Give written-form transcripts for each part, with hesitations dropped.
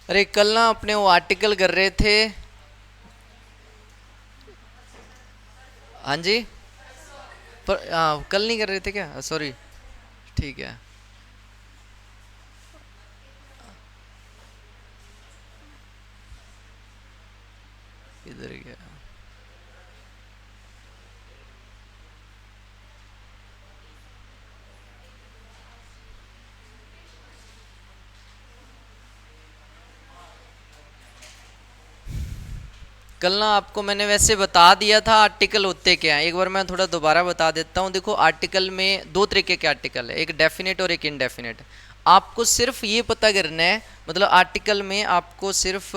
अरे कल ना अपने वो आर्टिकल कर रहे थे। हाँ जी। पर कल नहीं कर रहे थे क्या? सॉरी। ठीक है। इधर गया। कल ना आपको मैंने वैसे बता दिया था आर्टिकल होते क्या हैं। एक बार मैं थोड़ा दोबारा बता देता हूँ। देखो आर्टिकल में दो तरीके के आर्टिकल है, एक डेफिनेट और एक इनडेफिनेट। आपको सिर्फ ये पता करना है, मतलब आर्टिकल में आपको सिर्फ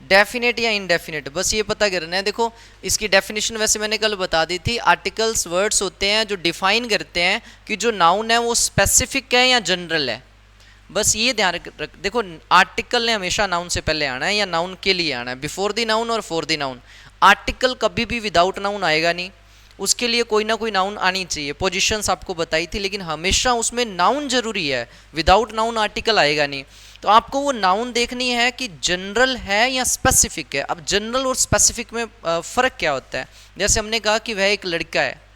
डेफिनेट या इनडेफिनेट बस ये पता करना है। देखो इसकी डेफिनेशन वैसे मैंने कल बता दी थी। आर्टिकल्स वर्ड्स होते हैं जो डिफाइन करते हैं कि जो नाउन है वो स्पेसिफिक है या जनरल है। बस ये ध्यान रख। देखो आर्टिकल ने हमेशा नाउन से पहले आना है या नाउन के लिए आना है, बिफोर द नाउन और फॉर द नाउन। आर्टिकल कभी भी विदाउट नाउन आएगा नहीं, उसके लिए कोई ना कोई नाउन आनी चाहिए। पोजीशंस आपको बताई थी, लेकिन हमेशा उसमें नाउन जरूरी है। विदाउट नाउन आर्टिकल आएगा नहीं। तो आपको वो नाउन देखनी है कि जनरल है या स्पेसिफिक है। अब जनरल और स्पेसिफिक में फ़र्क क्या होता है? जैसे हमने कहा कि वह एक लड़का है,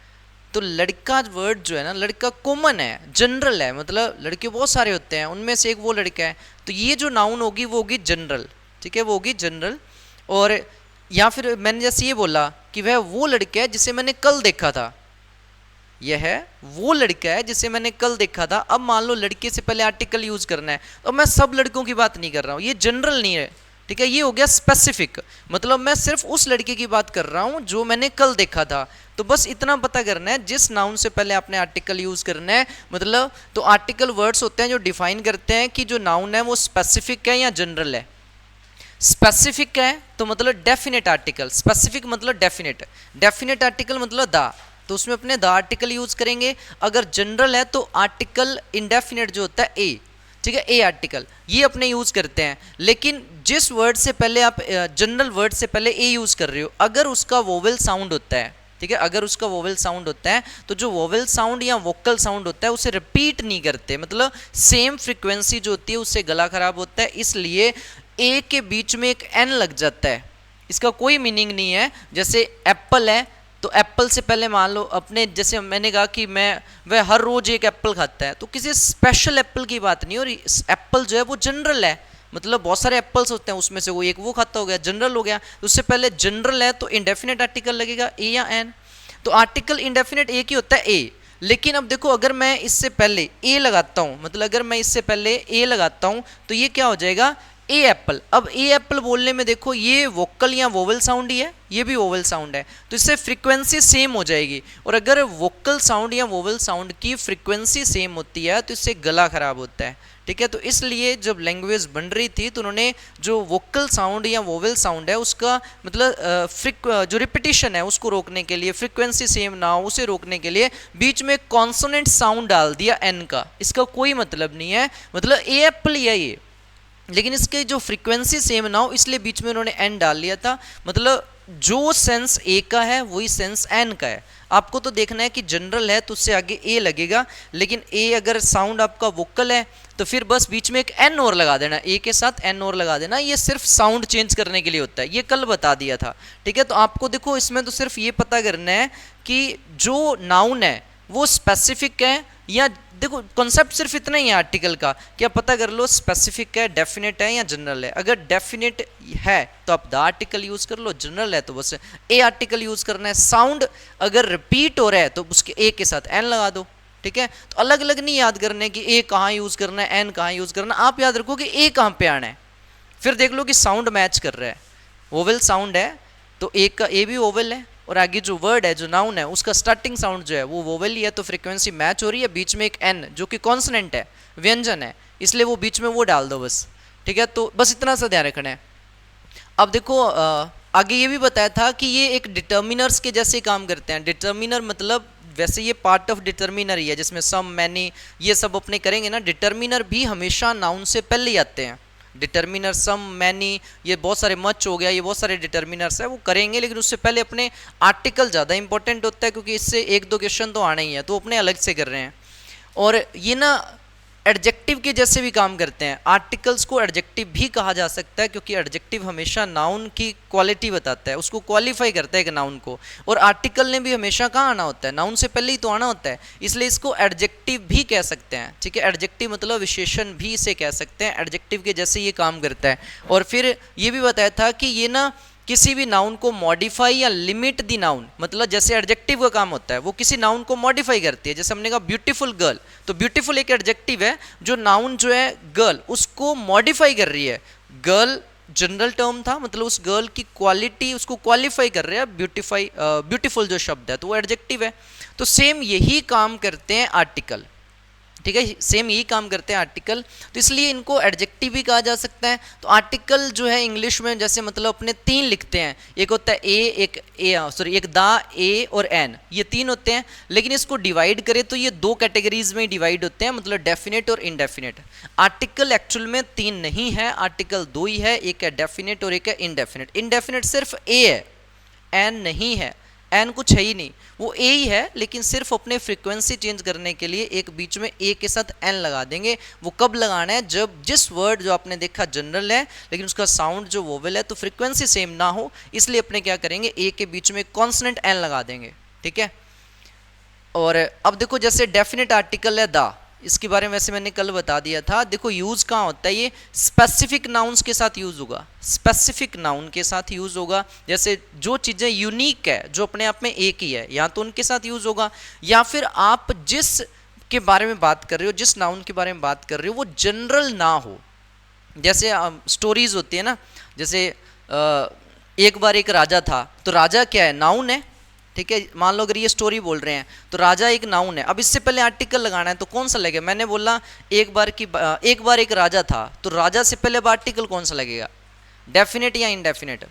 तो लड़का वर्ड जो है ना, लड़का कॉमन है, जनरल है, मतलब लड़के बहुत सारे होते हैं, उनमें से एक वो लड़का है। तो ये जो नाउन होगी वो होगी जनरल। ठीक है, वो होगी जनरल। और या फिर मैंने जैसे ये बोला कि वह वो लड़का है जिसे मैंने कल देखा था, यह है वो लड़का है जिसे मैंने कल देखा था। अब मान लो लड़के से पहले आर्टिकल यूज करना है, तो मैं सब लड़कों की बात नहीं कर रहा हूँ, ये जनरल नहीं है। ठीक है, ये हो गया स्पेसिफिक, मतलब मैं सिर्फ उस लड़के की बात कर रहा हूँ जो मैंने कल देखा था। तो बस इतना पता करना है, जिस नाउन से पहले आपने आर्टिकल यूज करना है। मतलब तो आर्टिकल वर्ड्स होते हैं जो डिफाइन करते हैं कि जो नाउन है वो स्पेसिफिक है या जनरल है। स्पेसिफिक है तो मतलब डेफिनेट आर्टिकल, स्पेसिफिक मतलब डेफिनेट, डेफिनेट आर्टिकल मतलब द, तो उसमें अपने द आर्टिकल यूज करेंगे। अगर जनरल है तो आर्टिकल इंडेफिनेट जो होता है ए, ठीक है, ए आर्टिकल ये अपने यूज करते हैं। लेकिन जिस वर्ड से पहले आप जनरल वर्ड से पहले ए यूज कर रहे हो, अगर उसका वोवेल साउंड होता है, ठीक है, अगर उसका वोवेल साउंड होता है तो जो वोवेल साउंड या वोकल साउंड होता है उसे रिपीट नहीं करते, मतलब सेम फ्रीक्वेंसी जो होती है उससे गला खराब होता है, इसलिए ए के बीच में एक एन लग जाता है। इसका कोई मीनिंग नहीं है। जैसे एप्पल है तो एप्पल से पहले मान लो अपने, जैसे मैंने कहा कि वह हर रोज एक एप्पल खाता है, तो किसी स्पेशल एप्पल की बात नहीं। और एप्पल जो है वो जनरल है, मतलब बहुत सारे एप्पल्स होते हैं उसमें से वो एक वो खाता हो गया, जनरल हो गया। तो उससे पहले जनरल है तो इंडेफिनेट आर्टिकल लगेगा ए या एन। तो आर्टिकल इंडेफिनेट एक ही होता है ए। लेकिन अब देखो अगर मैं इससे पहले ए लगाता हूं, मतलब अगर मैं इससे पहले ए लगाता हूं तो ये क्या हो जाएगा, ए एप्पल। अब ए एप्पल बोलने में देखो ये वोकल या वोवेल साउंड ही है, ये भी वोवेल साउंड है, तो इससे फ्रीक्वेंसी सेम हो जाएगी। और अगर वोकल साउंड या वोवेल साउंड की फ्रीक्वेंसी सेम होती है तो इससे गला खराब होता है। ठीक है, तो इसलिए जब लैंग्वेज बन रही थी तो उन्होंने जो वोकल साउंड या वोवेल साउंड है उसका मतलब जो रिपीटिशन है उसको रोकने के लिए, फ्रीक्वेंसी सेम ना हो उसे रोकने के लिए बीच में कॉन्सोनेंट साउंड डाल दिया एन का। इसका कोई मतलब नहीं है, मतलब ए एप्पल ही है ये, लेकिन इसके जो फ्रीक्वेंसी सेम ना हो इसलिए बीच में उन्होंने एन डाल लिया था। मतलब जो सेंस ए का है वही सेंस एन का है। आपको तो देखना है कि जनरल है तो उससे आगे ए लगेगा, लेकिन ए अगर साउंड आपका वोकल है तो फिर बस बीच में एक एन और लगा देना, ए के साथ एन और लगा देना। ये सिर्फ साउंड चेंज करने के लिए होता है, ये कल बता दिया था। ठीक है, तो आपको देखो इसमें तो सिर्फ ये पता करना है कि जो नाउन है वो स्पेसिफिक है या, देखो कॉन्सेप्ट सिर्फ इतना ही है आर्टिकल का, क्या पता कर लो स्पेसिफिक है, डेफिनेट है या जनरल है। अगर डेफिनेट है तो आप द आर्टिकल यूज कर लो, जनरल है तो बस ए आर्टिकल यूज करना है। साउंड अगर रिपीट हो रहा है तो उसके ए के साथ एन लगा दो। ठीक है, तो अलग अलग नहीं याद करने कि ए कहाँ यूज करना है एन कहाँ यूज करना, आप याद रखो कि ए कहाँ पे आना है, फिर देख लो कि साउंड मैच कर रहा है। वोवेल साउंड है तो ए का ए भी वोवेल है, और आगे जो वर्ड है जो नाउन है उसका स्टार्टिंग साउंड जो है वो वोवेल ही है, तो फ्रीक्वेंसी मैच हो रही है। बीच में एक एन जो कि कॉन्सोनेंट है, व्यंजन है, इसलिए वो बीच में वो डाल दो बस। ठीक है, तो बस इतना सा ध्यान रखना है। अब देखो आगे ये भी बताया था कि ये एक डिटर्मिनर्स के जैसे काम करते हैं। डिटर्मिनर मतलब वैसे ये पार्ट ऑफ डिटर्मिनर ही है, जिसमें सम मैनी ये सब अपने करेंगे ना। डिटर्मिनर भी हमेशा नाउन से पहले ही आते हैं। डिटर्मिनर सम मैनी ये बहुत सारे, मच हो गया, ये बहुत सारे डिटर्मिनर्स है वो करेंगे, लेकिन उससे पहले अपने आर्टिकल ज़्यादा इंपॉर्टेंट होता है, क्योंकि इससे एक दो क्वेश्चन तो आने ही है, तो अपने अलग से कर रहे हैं। और ये ना एडजेक्टिव के जैसे भी काम करते हैं। आर्टिकल्स को एडजेक्टिव भी कहा जा सकता है क्योंकि एडजेक्टिव हमेशा नाउन की क्वालिटी बताता है, उसको क्वालिफाई करता है एक नाउन को। और आर्टिकल ने भी हमेशा कहाँ आना होता है, नाउन से पहले ही तो आना होता है, इसलिए इसको एडजेक्टिव भी कह सकते हैं। ठीक है, एडजेक्टिव मतलब विशेषण भी इसे कह सकते हैं, एडजेक्टिव के जैसे ये काम करता है। और फिर ये भी बताया था कि ये ना किसी भी नाउन को मॉडिफाई या लिमिट दी नाउन, मतलब जैसे एडजेक्टिव का काम होता है वो किसी नाउन को मॉडिफाई करती है। जैसे हमने कहा ब्यूटीफुल गर्ल, तो ब्यूटीफुल एक एडजेक्टिव है जो नाउन जो है गर्ल उसको मॉडिफाई कर रही है। गर्ल जनरल टर्म था, मतलब उस गर्ल की क्वालिटी उसको क्वालिफाई कर रहे हैं, ब्यूटीफाई ब्यूटीफुल जो शब्द है तो वो एडजेक्टिव है। तो सेम यही काम करते हैं आर्टिकल। ठीक है, सेम यही काम करते हैं आर्टिकल, तो इसलिए इनको एडजेक्टिव भी कहा जा सकता है। तो आर्टिकल जो है इंग्लिश में जैसे मतलब अपने तीन लिखते हैं, एक होता है एक दा, ए और एन, ये तीन होते हैं। लेकिन इसको डिवाइड करें तो ये दो कैटेगरीज में डिवाइड होते हैं, मतलब डेफिनेट और इनडेफिनेट। आर्टिकल एक्चुअल में तीन नहीं है, आर्टिकल दो ही है, एक है डेफिनेट और एक है इनडेफिनेट। इनडेफिनेट सिर्फ ए है, एन नहीं है, एन कुछ है ही नहीं, वो ए ही है, लेकिन सिर्फ अपने फ्रीक्वेंसी चेंज करने के लिए एक बीच में ए के साथ एन लगा देंगे। वो कब लगाना है, जब जिस वर्ड जो आपने देखा जनरल है लेकिन उसका साउंड जो वोवेल है तो फ्रीक्वेंसी सेम ना हो, इसलिए अपने क्या करेंगे ए के बीच में कॉन्सोनेंट एन लगा देंगे। ठीक है, और अब देखो जैसे डेफिनेट आर्टिकल है द, इसके बारे में वैसे मैंने कल बता दिया था। देखो यूज कहाँ होता है, ये स्पेसिफिक नाउन्स के साथ यूज होगा, स्पेसिफिक नाउन के साथ यूज होगा। जैसे जो चीज़ें यूनिक है, जो अपने आप में एक ही है, या तो उनके साथ यूज होगा, या फिर आप जिस के बारे में बात कर रहे हो, जिस नाउन के बारे में बात कर रहे हो वो जनरल ना हो। जैसे स्टोरीज होती है ना, जैसे एक बार एक राजा था, तो राजा क्या है, नाउन है। ठीक है, मान लो अगर ये स्टोरी बोल रहे हैं तो राजा एक नाउन है। अब इससे पहले आर्टिकल लगाना है तो कौन सा लगेगा, मैंने बोला एक बार एक राजा था, तो राजा से पहले अब आर्टिकल कौन सा लगेगा, डेफिनेट या इनडेफिनेट,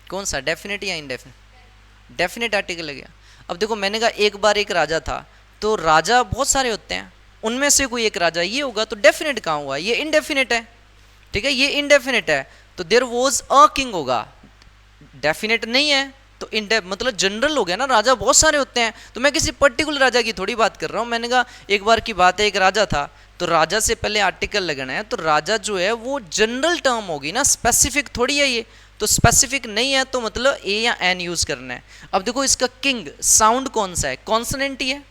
कौन सा, डेफिनेट या इनडेफिनेट, डेफिनेट आर्टिकल लगेगा। अब देखो मैंने कहा एक बार एक राजा था, तो राजा बहुत सारे होते हैं, उनमें से कोई एक राजा ये होगा, तो डेफिनेट कहाँ हुआ, ये इनडेफिनेट है। ठीक है, ये इनडेफिनेट है, तो देयर वॉज अ किंग होगा, डेफिनेट नहीं है तो मतलब जनरल हो गया ना, राजा बहुत सारे होते हैं, तो मैं किसी पर्टिकुलर राजा की थोड़ी बात कर रहा हूँ। मैंने कहा एक बार की बात है एक राजा था, तो राजा से पहले आर्टिकल लगाना है, तो राजा जो है वो जनरल टर्म होगी ना, स्पेसिफिक थोड़ी है ये, तो स्पेसिफिक नहीं है तो मतलब ए या एन यूज करना है। अब देखो इसका किंग साउंड कौन सा है, कॉन्सोनेंट ही है,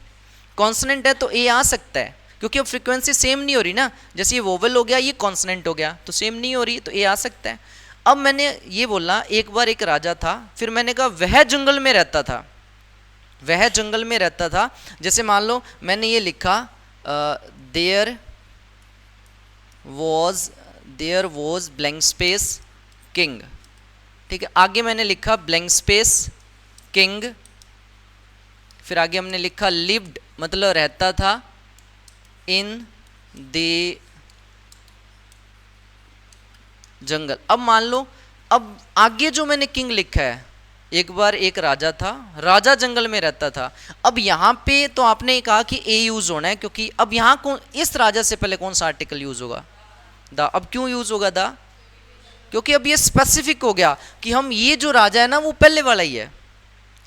कॉन्सोनेंट है तो ए आ सकता है, क्योंकि अब फ्रीक्वेंसी सेम नहीं हो रही ना, जैसे ये वोवेल हो गया ये कॉन्सोनेंट हो गया, तो सेम नहीं हो रही तो ए आ सकता है। अब मैंने ये बोला एक बार एक राजा था, फिर मैंने कहा वह जंगल में रहता था, वह जंगल में रहता था। जैसे मान लो मैंने ये लिखा there was blank space king. ठीक है, आगे मैंने लिखा ब्लैंक स्पेस किंग, फिर आगे हमने लिखा लिव्ड मतलब रहता था इन द जंगल। अब मान लो अब आगे जो मैंने किंग लिखा है, एक बार एक राजा था, राजा जंगल में रहता था। अब यहाँ पे तो आपने कहा कि ए यूज होना है, क्योंकि अब यहाँ कौन, इस राजा से पहले कौन सा आर्टिकल यूज होगा, द। अब क्यों यूज होगा द, क्योंकि अब ये स्पेसिफिक हो गया कि हम ये जो राजा है ना वो पहले वाला ही है।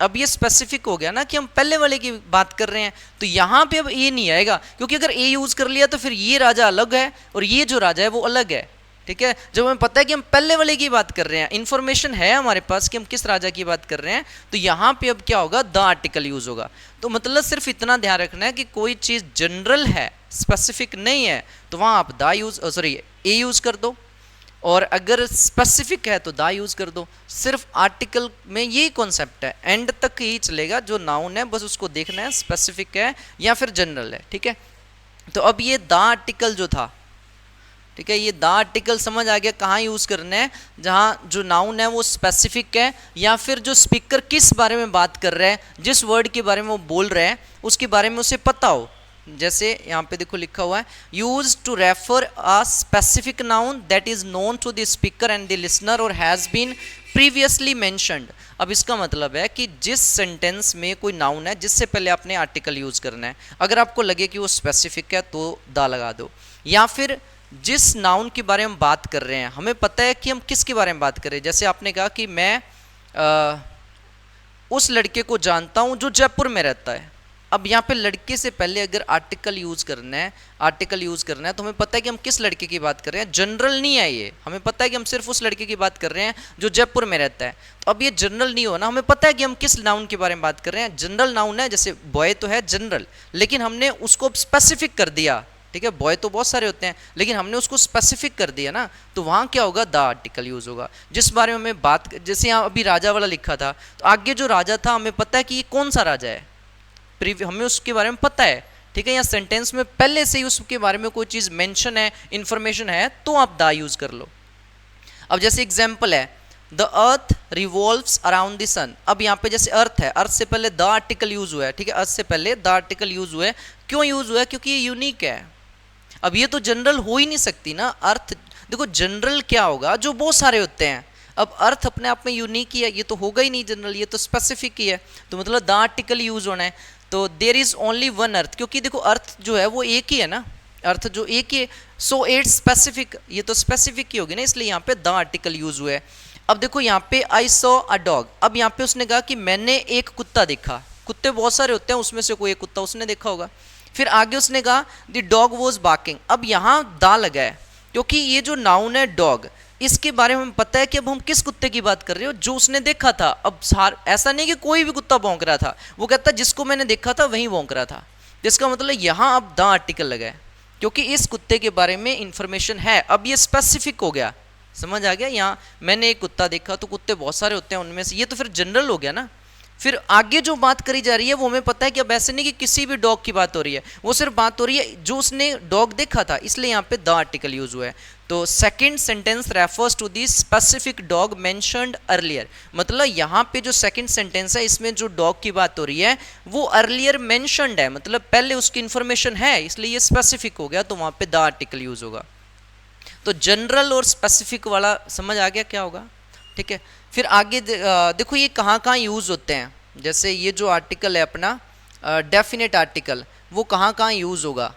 अब ये स्पेसिफिक हो गया ना कि हम पहले वाले की बात कर रहे हैं, तो यहाँ पे अब ए नहीं आएगा, क्योंकि अगर ए यूज कर लिया तो फिर ये राजा अलग है और ये जो राजा है वो अलग है। ठीक है, जब हमें पता है कि हम पहले वाले की बात कर रहे हैं, इन्फॉर्मेशन है हमारे पास कि हम किस राजा की बात कर रहे हैं, तो यहाँ पे अब क्या होगा, द आर्टिकल यूज होगा। तो मतलब सिर्फ इतना ध्यान रखना है कि कोई चीज़ जनरल है, स्पेसिफिक नहीं है, तो वहाँ आप द यूज ए यूज कर दो, और अगर स्पेसिफिक है तो द यूज कर दो। सिर्फ आर्टिकल में यही कॉन्सेप्ट है, एंड तक ही चलेगा, जो नाउन है बस उसको देखना है स्पेसिफिक है या फिर जनरल है। ठीक है, तो अब ये द आर्टिकल जो था, ठीक है, ये द आर्टिकल समझ आ गया कहाँ यूज करना है, जहाँ जो नाउन है वो स्पेसिफिक है, या फिर जो स्पीकर किस बारे में बात कर रहा है, जिस वर्ड के बारे में वो बोल रहे हैं उसके बारे में उसे पता हो। जैसे यहाँ पे देखो लिखा हुआ है use to refer a specific noun that is known to the speaker and the listener और हैज़ बीन प्रीवियसली मेंशन्ड। अब इसका मतलब है कि जिस सेंटेंस में कोई नाउन है जिससे पहले आपने आर्टिकल यूज करना है, अगर आपको लगे कि वो स्पेसिफिक है तो द लगा दो, या फिर जिस नाउन के बारे में बात कर रहे हैं हमें पता है कि हम किसके बारे में बात कर रहे हैं। जैसे आपने कहा कि मैं उस लड़के को जानता हूं जो जयपुर में रहता है, अब यहाँ पे लड़के से पहले अगर आर्टिकल यूज करना है तो हमें पता है कि हम किस लड़के की बात कर रहे हैं, जनरल नहीं है ये, हमें पता है कि हम सिर्फ उस लड़के की बात कर रहे हैं जो जयपुर में रहता है। तो अब ये जनरल नहीं होना, हमें पता है कि हम किस नाउन के बारे में बात कर रहे हैं, जनरल नाउन है, जैसे बॉय तो है जनरल, लेकिन हमने उसको स्पेसिफिक कर दिया, ठीक है, बॉय तो बहुत सारे होते हैं लेकिन हमने उसको स्पेसिफिक कर दिया ना, तो वहाँ क्या होगा, द आर्टिकल यूज होगा। जिस बारे में हमें बात, जैसे यहाँ अभी राजा वाला लिखा था, तो आगे जो राजा था हमें पता है कि ये कौन सा राजा है, हमें उसके बारे में पता है, ठीक है। यहाँ सेंटेंस में पहले से ही उसके बारे में कोई चीज़ मेंशन है, इंफॉर्मेशन है, तो आप द यूज कर लो। अब जैसे एग्जाम्पल है, the earth revolves around the sun. अब यहाँ पे जैसे अर्थ है, अर्थ से पहले द आर्टिकल यूज हुआ है, ठीक है, अर्थ से पहले द आर्टिकल यूज हुआ है। क्यों यूज हुआ है, क्योंकि ये यूनिक है। अब ये तो जनरल हो ही नहीं सकती ना, अर्थ देखो जनरल क्या होगा, जो बहुत सारे होते हैं। अब अर्थ अपने आप में यूनिक ही है, ये तो होगा ही नहीं जनरल, ये तो स्पेसिफिक ही है, तो मतलब द आर्टिकल यूज होना है। तो there is only one earth, क्योंकि देखो अर्थ जो है वो एक ही है ना, अर्थ जो एक ही है, सो इट्स स्पेसिफिक, ये तो स्पेसिफिक ही होगी ना, इसलिए यहाँ पे द आर्टिकल यूज हुआ है। अब देखो यहाँ पे आई सॉ अ डॉग, अब यहाँ पे उसने कहा कि मैंने एक कुत्ता देखा, कुत्ते बहुत सारे होते हैं, उसमें से कोई एक कुत्ता उसने देखा होगा। फिर आगे उसने कहा द डॉग वॉज बार्किंग, अब यहाँ दा लगा है, क्योंकि ये जो नाउन है डॉग, इसके बारे में हमें पता है कि अब हम किस कुत्ते की बात कर रहे हो, जो उसने देखा था। अब ऐसा नहीं कि कोई भी कुत्ता भौंक रहा था, वो कहता जिसको मैंने देखा था वही भौंक रहा था, जिसका मतलब यहाँ अब द आर्टिकल लगा है, क्योंकि इस कुत्ते के बारे में इंफॉर्मेशन है, अब ये स्पेसिफिक हो गया, समझ आ गया। यहाँ मैंने एक कुत्ता देखा, तो कुत्ते बहुत सारे होते हैं, उनमें से ये तो फिर जनरल हो गया ना। फिर आगे जो बात करी जा रही है वो हमें पता है कि अब ऐसे नहीं कि किसी भी डॉग की बात हो रही है, वो सिर्फ बात हो रही है जो उसने डॉग देखा था, इसलिए यहाँ पे द आर्टिकल यूज हुआ है। तो second sentence refers to the specific dog mentioned earlier, मतलब यहाँ पे जो सेकंड सेंटेंस है इसमें जो डॉग की बात हो रही है वो अर्लियर मेंशन्ड है, मतलब पहले उसकी इंफॉर्मेशन है, इसलिए ये स्पेसिफिक हो गया, तो वहाँ पे द आर्टिकल यूज होगा। तो जनरल और स्पेसिफिक वाला समझ आ गया क्या होगा, ठीक है। फिर आगे देखो ये कहाँ कहाँ यूज होते हैं, जैसे ये जो आर्टिकल है अपना डेफिनेट आर्टिकल, वो कहाँ कहाँ यूज होगा।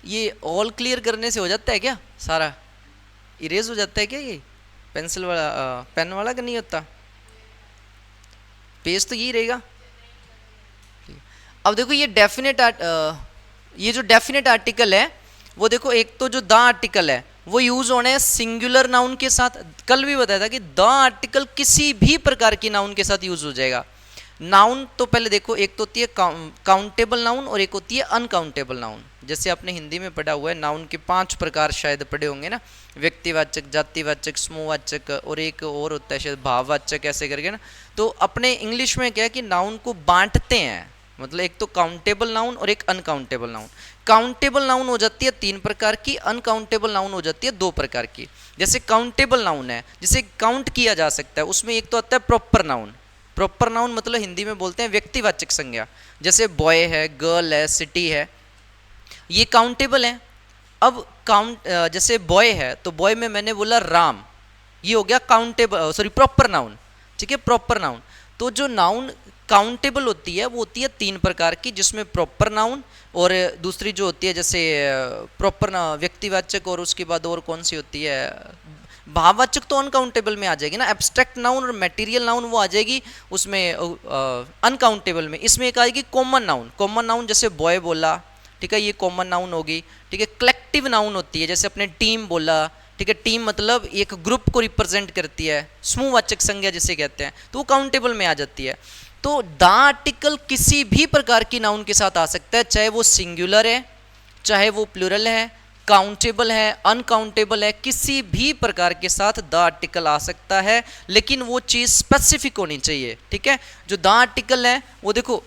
ये ऑल क्लियर करने से हो जाता है क्या, सारा इरेज हो जाता है क्या, ये पेंसिल वाला पेन वाला का नहीं होता, पेज तो यही रहेगा। अब देखो ये जो डेफिनेट आर्टिकल है वो देखो, एक तो जो द आर्टिकल है वो यूज होने सिंगुलर नाउन के साथ, कल भी बताया था कि द आर्टिकल किसी भी प्रकार की नाउन के साथ यूज हो जाएगा। नाउन तो पहले देखो, एक तो होती है काउंटेबल नाउन और एक होती है अनकाउंटेबल नाउन। जैसे आपने हिंदी में पढ़ा हुआ है, नाउन के 5 प्रकार शायद पढ़े होंगे ना, व्यक्तिवाचक, जातिवाचक, समूहवाचक और एक और होता है शायद भाववाचक, ऐसे करके ना। तो अपने इंग्लिश में क्या है कि नाउन को बांटते हैं, मतलब एक तो काउंटेबल नाउन और एक अनकाउंटेबल नाउन। काउंटेबल नाउन हो जाती है 3 प्रकार की, अनकाउंटेबल नाउन हो जाती है 2 प्रकार की। जैसे काउंटेबल नाउन है जिसे काउंट किया जा सकता है, उसमें एक तो आता है प्रॉपर नाउन। प्रॉपर नाउन मतलब हिंदी में बोलते हैं व्यक्तिवाचक संज्ञा, जैसे बॉय है, गर्ल है, सिटी है, ये काउंटेबल है। अब जैसे बॉय है तो बॉय में मैंने बोला राम, ये हो गया काउंटेबल, सॉरी प्रॉपर नाउन, ठीक है, प्रॉपर नाउन। तो जो नाउन काउंटेबल होती है वो होती है 3 प्रकार की, जिसमें प्रॉपर नाउन और दूसरी जो होती है जैसे प्रॉपर व्यक्तिवाचक, और उसके बाद और कौन सी होती है, भाववाचक तो अनकाउंटेबल में आ जाएगी ना, एब्स्ट्रैक्ट नाउन और मटेरियल नाउन वो आ जाएगी उसमें अनकाउंटेबल में। इसमें एक आएगी कॉमन नाउन, कॉमन नाउन जैसे बॉय बोला, ठीक है, ये कॉमन नाउन होगी, ठीक है। कलेक्टिव नाउन होती है, जैसे अपने टीम बोला, ठीक है, टीम मतलब एक ग्रुप को रिप्रेजेंट करती है, समूहवाचक संज्ञा जिसे कहते हैं, तो वो काउंटेबल में आ जाती है। तो द आर्टिकल किसी भी प्रकार की नाउन के साथ आ सकता है, चाहे वो सिंगुलर है, चाहे वो प्लूरल है, काउंटेबल है, अनकाउंटेबल है, किसी भी प्रकार के साथ द आर्टिकल आ सकता है, लेकिन वो चीज़ स्पेसिफिक होनी चाहिए, ठीक है। जो द आर्टिकल है वो देखो,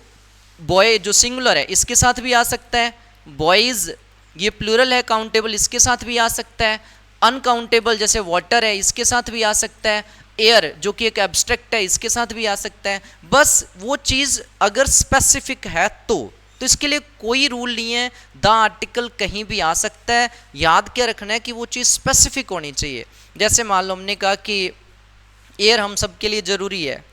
बॉय जो सिंगुलर है इसके साथ भी आ सकता है, बॉयज ये प्लूरल है काउंटेबल, इसके साथ भी आ सकता है, अनकाउंटेबल जैसे वाटर है इसके साथ भी आ सकता है, एयर जो कि एक एब्स्ट्रैक्ट है इसके साथ भी आ सकता है। बस वो चीज़ अगर स्पेसिफिक है तो इसके लिए कोई रूल नहीं है, द आर्टिकल कहीं भी आ सकता है। याद क्या रखना है कि वो चीज़ स्पेसिफिक होनी चाहिए। जैसे मान लो हमने कहा कि एयर हम सब के लिए ज़रूरी है,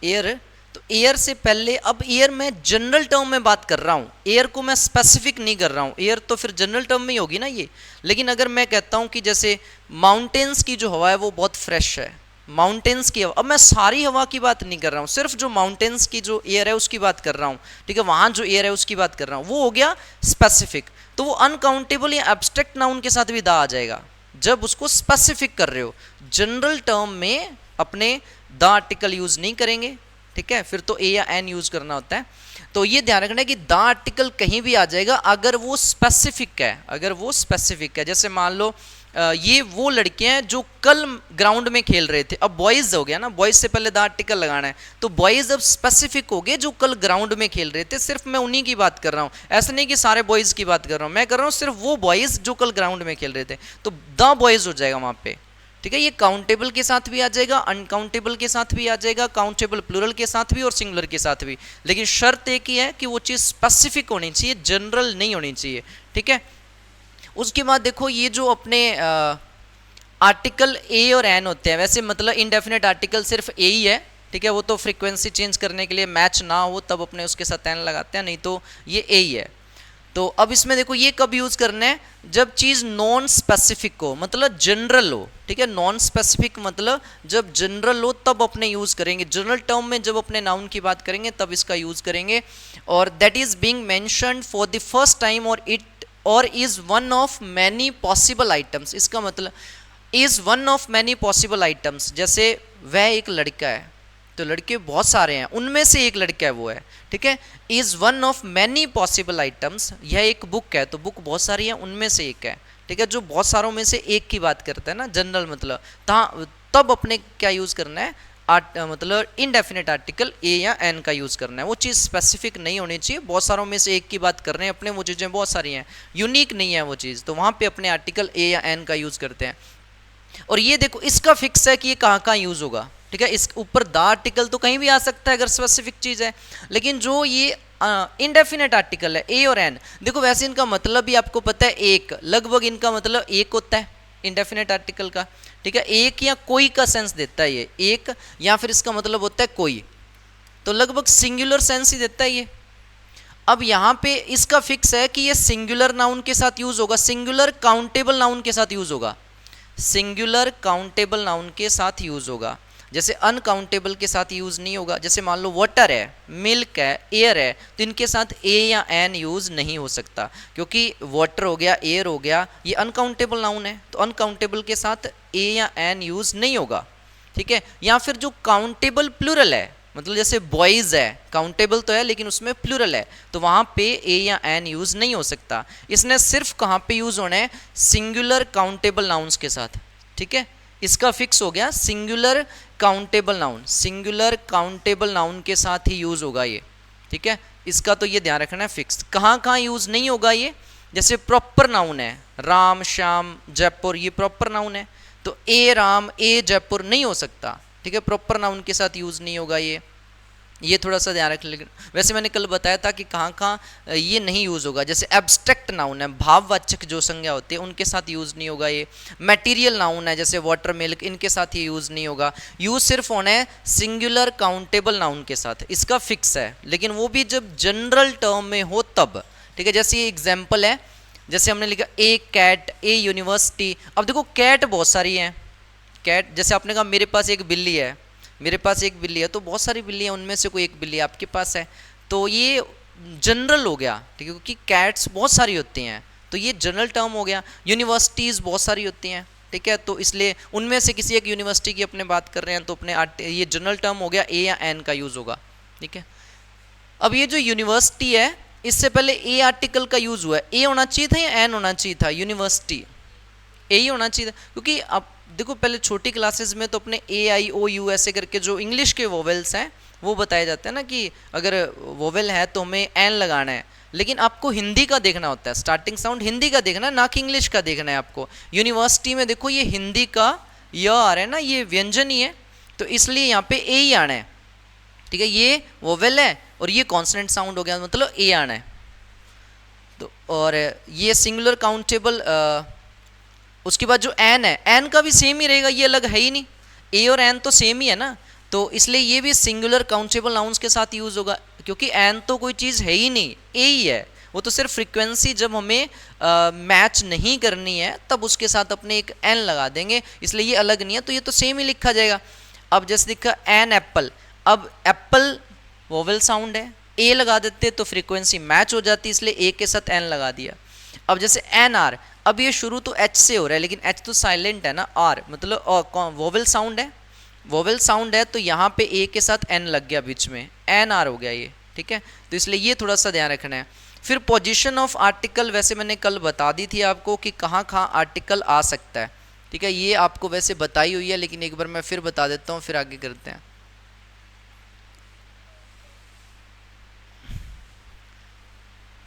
एयर तो एयर से पहले, अब एयर मैं जनरल टर्म में बात कर रहा हूँ, एयर को मैं स्पेसिफिक नहीं कर रहा हूँ, एयर तो फिर जनरल टर्म में ही होगी ना ये। लेकिन अगर मैं कहता हूँ कि जैसे माउंटेन्स की जो हवा है वो बहुत फ्रेश है, माउंटेन्स की हवा, अब मैं सारी हवा की बात नहीं कर रहा हूँ, सिर्फ जो माउंटेन्स की जो एयर है उसकी बात कर रहा हूँ, ठीक है, वहाँ जो एयर है उसकी बात कर रहा हूँ, वो हो गया स्पेसिफिक। तो वो अनकाउंटेबल या एब्स्ट्रैक्ट नाउन के साथ भी द आ जाएगा जब उसको स्पेसिफिक कर रहे हो। जनरल टर्म में अपने द आर्टिकल यूज नहीं करेंगे, ठीक है, फिर तो ए या एन यूज करना होता है। तो ये ध्यान रखना है कि द आर्टिकल कहीं भी आ जाएगा अगर वो स्पेसिफिक है, अगर वो स्पेसिफिक है। जैसे मान लो ये वो लड़के हैं जो कल ग्राउंड में खेल रहे थे, अब बॉयज हो गया ना, बॉयज से पहले द आर्टिकल लगाना है, तो बॉयज अब स्पेसिफिक हो गए जो कल ग्राउंड में खेल रहे थे, सिर्फ मैं उन्हीं की बात कर रहा हूँ, ऐसा नहीं कि सारे बॉयज की बात कर रहा हूँ, मैं कर रहा हूँ सिर्फ वो बॉयज जो कल ग्राउंड में खेल रहे थे, तो द बॉयज हो जाएगा वहाँ पे, ठीक है। ये काउंटेबल के साथ भी आ जाएगा, अनकाउंटेबल के साथ भी आ जाएगा, काउंटेबल प्लूरल के साथ भी और सिंगुलर के साथ भी, लेकिन शर्त एक ही है कि वो चीज़ स्पेसिफिक होनी चाहिए, जनरल नहीं होनी चाहिए, ठीक है। उसके बाद देखो ये जो अपने आर्टिकल ए और एन होते हैं, वैसे मतलब इनडेफिनेट आर्टिकल सिर्फ ए ही है, ठीक है, वो तो फ्रीक्वेंसी चेंज करने के लिए मैच ना हो तब अपने उसके साथ एन लगाते हैं, नहीं तो ये ए ही है। तो अब इसमें देखो ये कब यूज करना है, जब चीज नॉन स्पेसिफिक हो, मतलब जनरल हो, ठीक है, नॉन स्पेसिफिक मतलब जब जनरल हो तब अपने यूज करेंगे, जनरल टर्म में जब अपने नाउन की बात करेंगे तब इसका यूज करेंगे। और that is being mentioned for the first time और इट और is one of many possible items, इसका मतलब is one of many possible items, जैसे वह एक लड़का है, तो लड़के बहुत सारे हैं, उनमें से एक लड़का है वो है, ठीक है, is one of many possible items, यह एक बुक है, तो बुक बहुत सारी है, उनमें से एक है, ठीक है, जो बहुत सारों में से एक की बात करता है ना जनरल, मतलब तब अपने क्या यूज करना है, मतलब इनडेफिनेट आर्टिकल ए या एन का यूज करना है, वो चीज़ स्पेसिफिक नहीं होनी चाहिए, बहुत सारों में से एक की बात कर रहे हैं अपने, वो चीज़ें बहुत सारी हैं, यूनिक नहीं है वो चीज़, तो वहाँ पे अपने आर्टिकल ए या एन का यूज करते हैं। और ये देखो इसका फिक्स है कि ये कहाँ कहाँ यूज होगा, ठीक है, इस ऊपर द आर्टिकल तो कहीं भी आ सकता है अगर स्पेसिफिक चीज है, लेकिन जो ये इनडेफिनेट आर्टिकल है ए और एन, देखो वैसे इनका मतलब भी आपको पता है, एक लगभग इनका मतलब एक होता है इनडेफिनेट आर्टिकल का, ठीक है, एक या कोई का सेंस देता है ये, एक या फिर इसका मतलब होता है कोई, तो लगभग सिंगुलर सेंस ही देता है ये। अब यहाँ पे इसका फिक्स है कि ये सिंगुलर नाउन के साथ यूज होगा, सिंगुलर काउंटेबल नाउन के साथ यूज होगा, सिंगुलर काउंटेबल नाउन के साथ यूज होगा, जैसे अनकाउंटेबल के साथ यूज नहीं होगा। जैसे मान लो वाटर है, मिल्क है, एयर है, तो इनके साथ ए या एन यूज नहीं हो सकता, क्योंकि वाटर हो गया, एयर हो गया, ये अनकाउंटेबल नाउन है, तो अनकाउंटेबल के साथ ए या एन यूज नहीं होगा, ठीक है। या फिर जो काउंटेबल प्लूरल है, मतलब जैसे बॉयज है, काउंटेबल तो है लेकिन उसमें प्लूरल है, तो वहां पे ए या एन यूज नहीं हो सकता, इसने सिर्फ कहाँ पे यूज होना है, सिंगुलर काउंटेबल नाउन्स के साथ, ठीक है, इसका फिक्स हो गया singular countable noun, singular countable noun के साथ ही यूज होगा ये, ठीक है, इसका तो ये ध्यान रखना है फिक्स। कहाँ कहाँ यूज नहीं होगा ये, जैसे प्रॉपर नाउन है, राम श्याम जयपुर, ये प्रॉपर नाउन है, तो ए राम ए जयपुर नहीं हो सकता, ठीक है, प्रॉपर नाउन के साथ यूज नहीं होगा ये थोड़ा सा ध्यान रख लेकिन वैसे मैंने कल बताया था कि कहाँ कहाँ ये नहीं यूज़ होगा, जैसे एब्स्ट्रैक्ट नाउन है, भाववाचक जो संज्ञा होती है उनके साथ यूज़ नहीं होगा ये, मटेरियल नाउन है जैसे वाटर मिल्क, इनके साथ ये यूज़ नहीं होगा, यूज़ सिर्फ होना है सिंगुलर काउंटेबल नाउन के साथ, इसका फिक्स है, लेकिन वो भी जब जनरल टर्म में हो तब, ठीक है। जैसे ये एग्जाम्पल है, जैसे हमने लिखा ए कैट, ए यूनिवर्सिटी, अब देखो कैट बहुत सारी हैं, कैट जैसे आपने कहा मेरे पास एक बिल्ली है, मेरे पास एक बिल्ली है, तो बहुत सारी बिल्ली है, उनमें से कोई एक बिल्ली आपके पास है, तो ये जनरल हो गया, ठीक है, क्योंकि कैट्स बहुत सारी होती हैं, तो ये जनरल टर्म हो गया। यूनिवर्सिटीज़ बहुत सारी होती हैं, ठीक है, तो इसलिए उनमें से किसी एक यूनिवर्सिटी की अपने बात कर रहे हैं, तो अपने ये जनरल टर्म हो गया, ए या एन का यूज़ होगा, ठीक है। अब ये जो यूनिवर्सिटी है, इससे पहले ए आर्टिकल का यूज़ हुआ है, ए होना चाहिए था या एन होना चाहिए था, यूनिवर्सिटी ए ही होना चाहिए था, क्योंकि अब देखो पहले छोटी क्लासेस में तो अपने ए आई ओ यू ऐसे करके जो इंग्लिश के वोवेल्स हैं वो बताए जाते हैं ना, कि अगर वोवेल है तो हमें एन लगाना है, लेकिन आपको हिंदी का देखना होता है, स्टार्टिंग साउंड हिंदी का देखना है, ना कि इंग्लिश का देखना है आपको। यूनिवर्सिटी में देखो ये हिंदी का य आ रहा है ना, ये व्यंजन ही है, तो इसलिए यहाँ पे ए ही आना है, ठीक है, ये वोवेल है और ये कॉन्सोनेंट साउंड हो गया, मतलब ए आना है। तो और ये सिंगुलर काउंटेबल, उसके बाद जो एन है, एन का भी सेम ही रहेगा, ये अलग है ही नहीं, ए और एन तो सेम ही है ना, तो इसलिए ये भी सिंगुलर काउंटेबल नाउन्स के साथ यूज होगा, क्योंकि एन तो कोई चीज़ है ही नहीं, ए ही है, वो तो सिर्फ फ्रीक्वेंसी जब हमें मैच नहीं करनी है तब उसके साथ अपने एक एन लगा देंगे, इसलिए ये अलग नहीं है, तो ये तो सेम ही लिखा जाएगा। अब जैसे लिखा एन एप्पल, अब एप्पल वोवेल साउंड है, ए लगा देते तो फ्रीक्वेंसी मैच हो जाती, इसलिए ए के साथ एन लगा दिया। अब जैसे एन आर, अब ये शुरू तो एच से हो रहा है लेकिन एच तो साइलेंट है ना, आर मतलब वोवेल साउंड है, वोवेल साउंड है तो यहाँ पे ए के साथ एन लग गया बीच में, एन आर हो गया ये, ठीक है। तो इसलिए ये थोड़ा सा ध्यान रखना है। फिर पोजीशन ऑफ आर्टिकल, वैसे मैंने कल बता दी थी आपको कि कहाँ कहाँ आर्टिकल आ सकता है, ठीक है, ये आपको वैसे बताई हुई है लेकिन एक बार मैं फिर बता देता हूँ, फिर आगे करते हैं।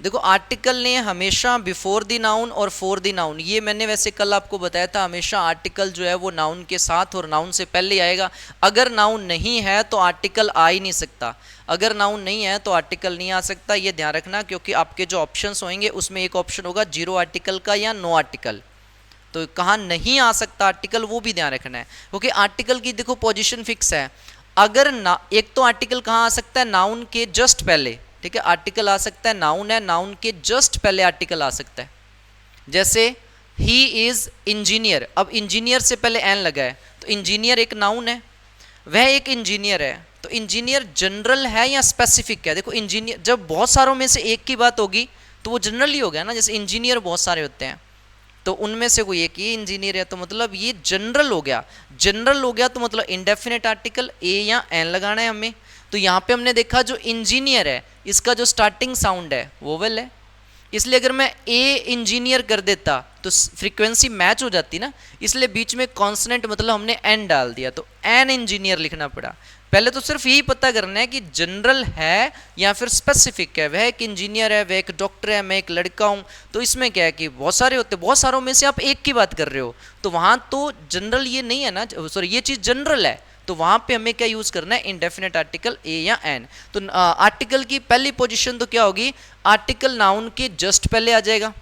देखो आर्टिकल ने हमेशा बिफोर द नाउन और फॉर द नाउन, ये मैंने वैसे कल आपको बताया था, हमेशा आर्टिकल जो है वो नाउन के साथ और नाउन से पहले आएगा। अगर नाउन नहीं है तो आर्टिकल आ ही नहीं सकता, अगर नाउन नहीं है तो आर्टिकल नहीं आ सकता, ये ध्यान रखना, क्योंकि आपके जो ऑप्शंस होंगे उसमें एक ऑप्शन होगा जीरो आर्टिकल का या नो आर्टिकल, तो कहाँ नहीं आ सकता आर्टिकल वो भी ध्यान रखना है, क्योंकि आर्टिकल की देखो पोजीशन फिक्स है। अगर ना, एक तो आर्टिकल कहाँ आ सकता है, नाउन के जस्ट पहले, ठीक है, आर्टिकल आ सकता है, नाउन है, नाउन के जस्ट पहले आर्टिकल आ सकता है। जैसे ही इज इंजीनियर, अब इंजीनियर से पहले एन लगा है तो इंजीनियर एक नाउन है, वह एक इंजीनियर है, तो इंजीनियर जनरल है या स्पेसिफिक है। देखो इंजीनियर जब बहुत सारों में से एक की बात होगी तो वो जनरल ही हो गया ना, जैसे इंजीनियर बहुत सारे होते हैं तो उनमें से कोई एक ही इंजीनियर है, तो मतलब ये जनरल हो गया, जनरल हो गया तो मतलब इंडेफिनेट आर्टिकल ए या एन लगाना है हमें। तो यहाँ पे हमने देखा जो इंजीनियर है इसका जो स्टार्टिंग साउंड है वोवेल है, इसलिए अगर मैं ए इंजीनियर कर देता तो फ्रीक्वेंसी मैच हो जाती ना, इसलिए बीच में कॉन्सोनेंट मतलब हमने एन डाल दिया तो एन इंजीनियर लिखना पड़ा। पहले तो सिर्फ यही पता करना है कि जनरल है या फिर स्पेसिफिक है, वह एक इंजीनियर है, वह एक डॉक्टर है, मैं एक लड़का हूँ, तो इसमें क्या है कि बहुत सारे होते हैं, बहुत सारों में से आप एक की बात कर रहे हो तो वहाँ तो जनरल ये नहीं है ना, सॉरी ये चीज़ जनरल है, तो वहाँ पे हमें क्या यूज़ करना है, इंडेफिनेट आर्टिकल ए या एन। तो आर्टिकल की पहली पोजीशन तो क्या होगी, आर्टिकल नाउन के जस्ट पहले आ जाएगा,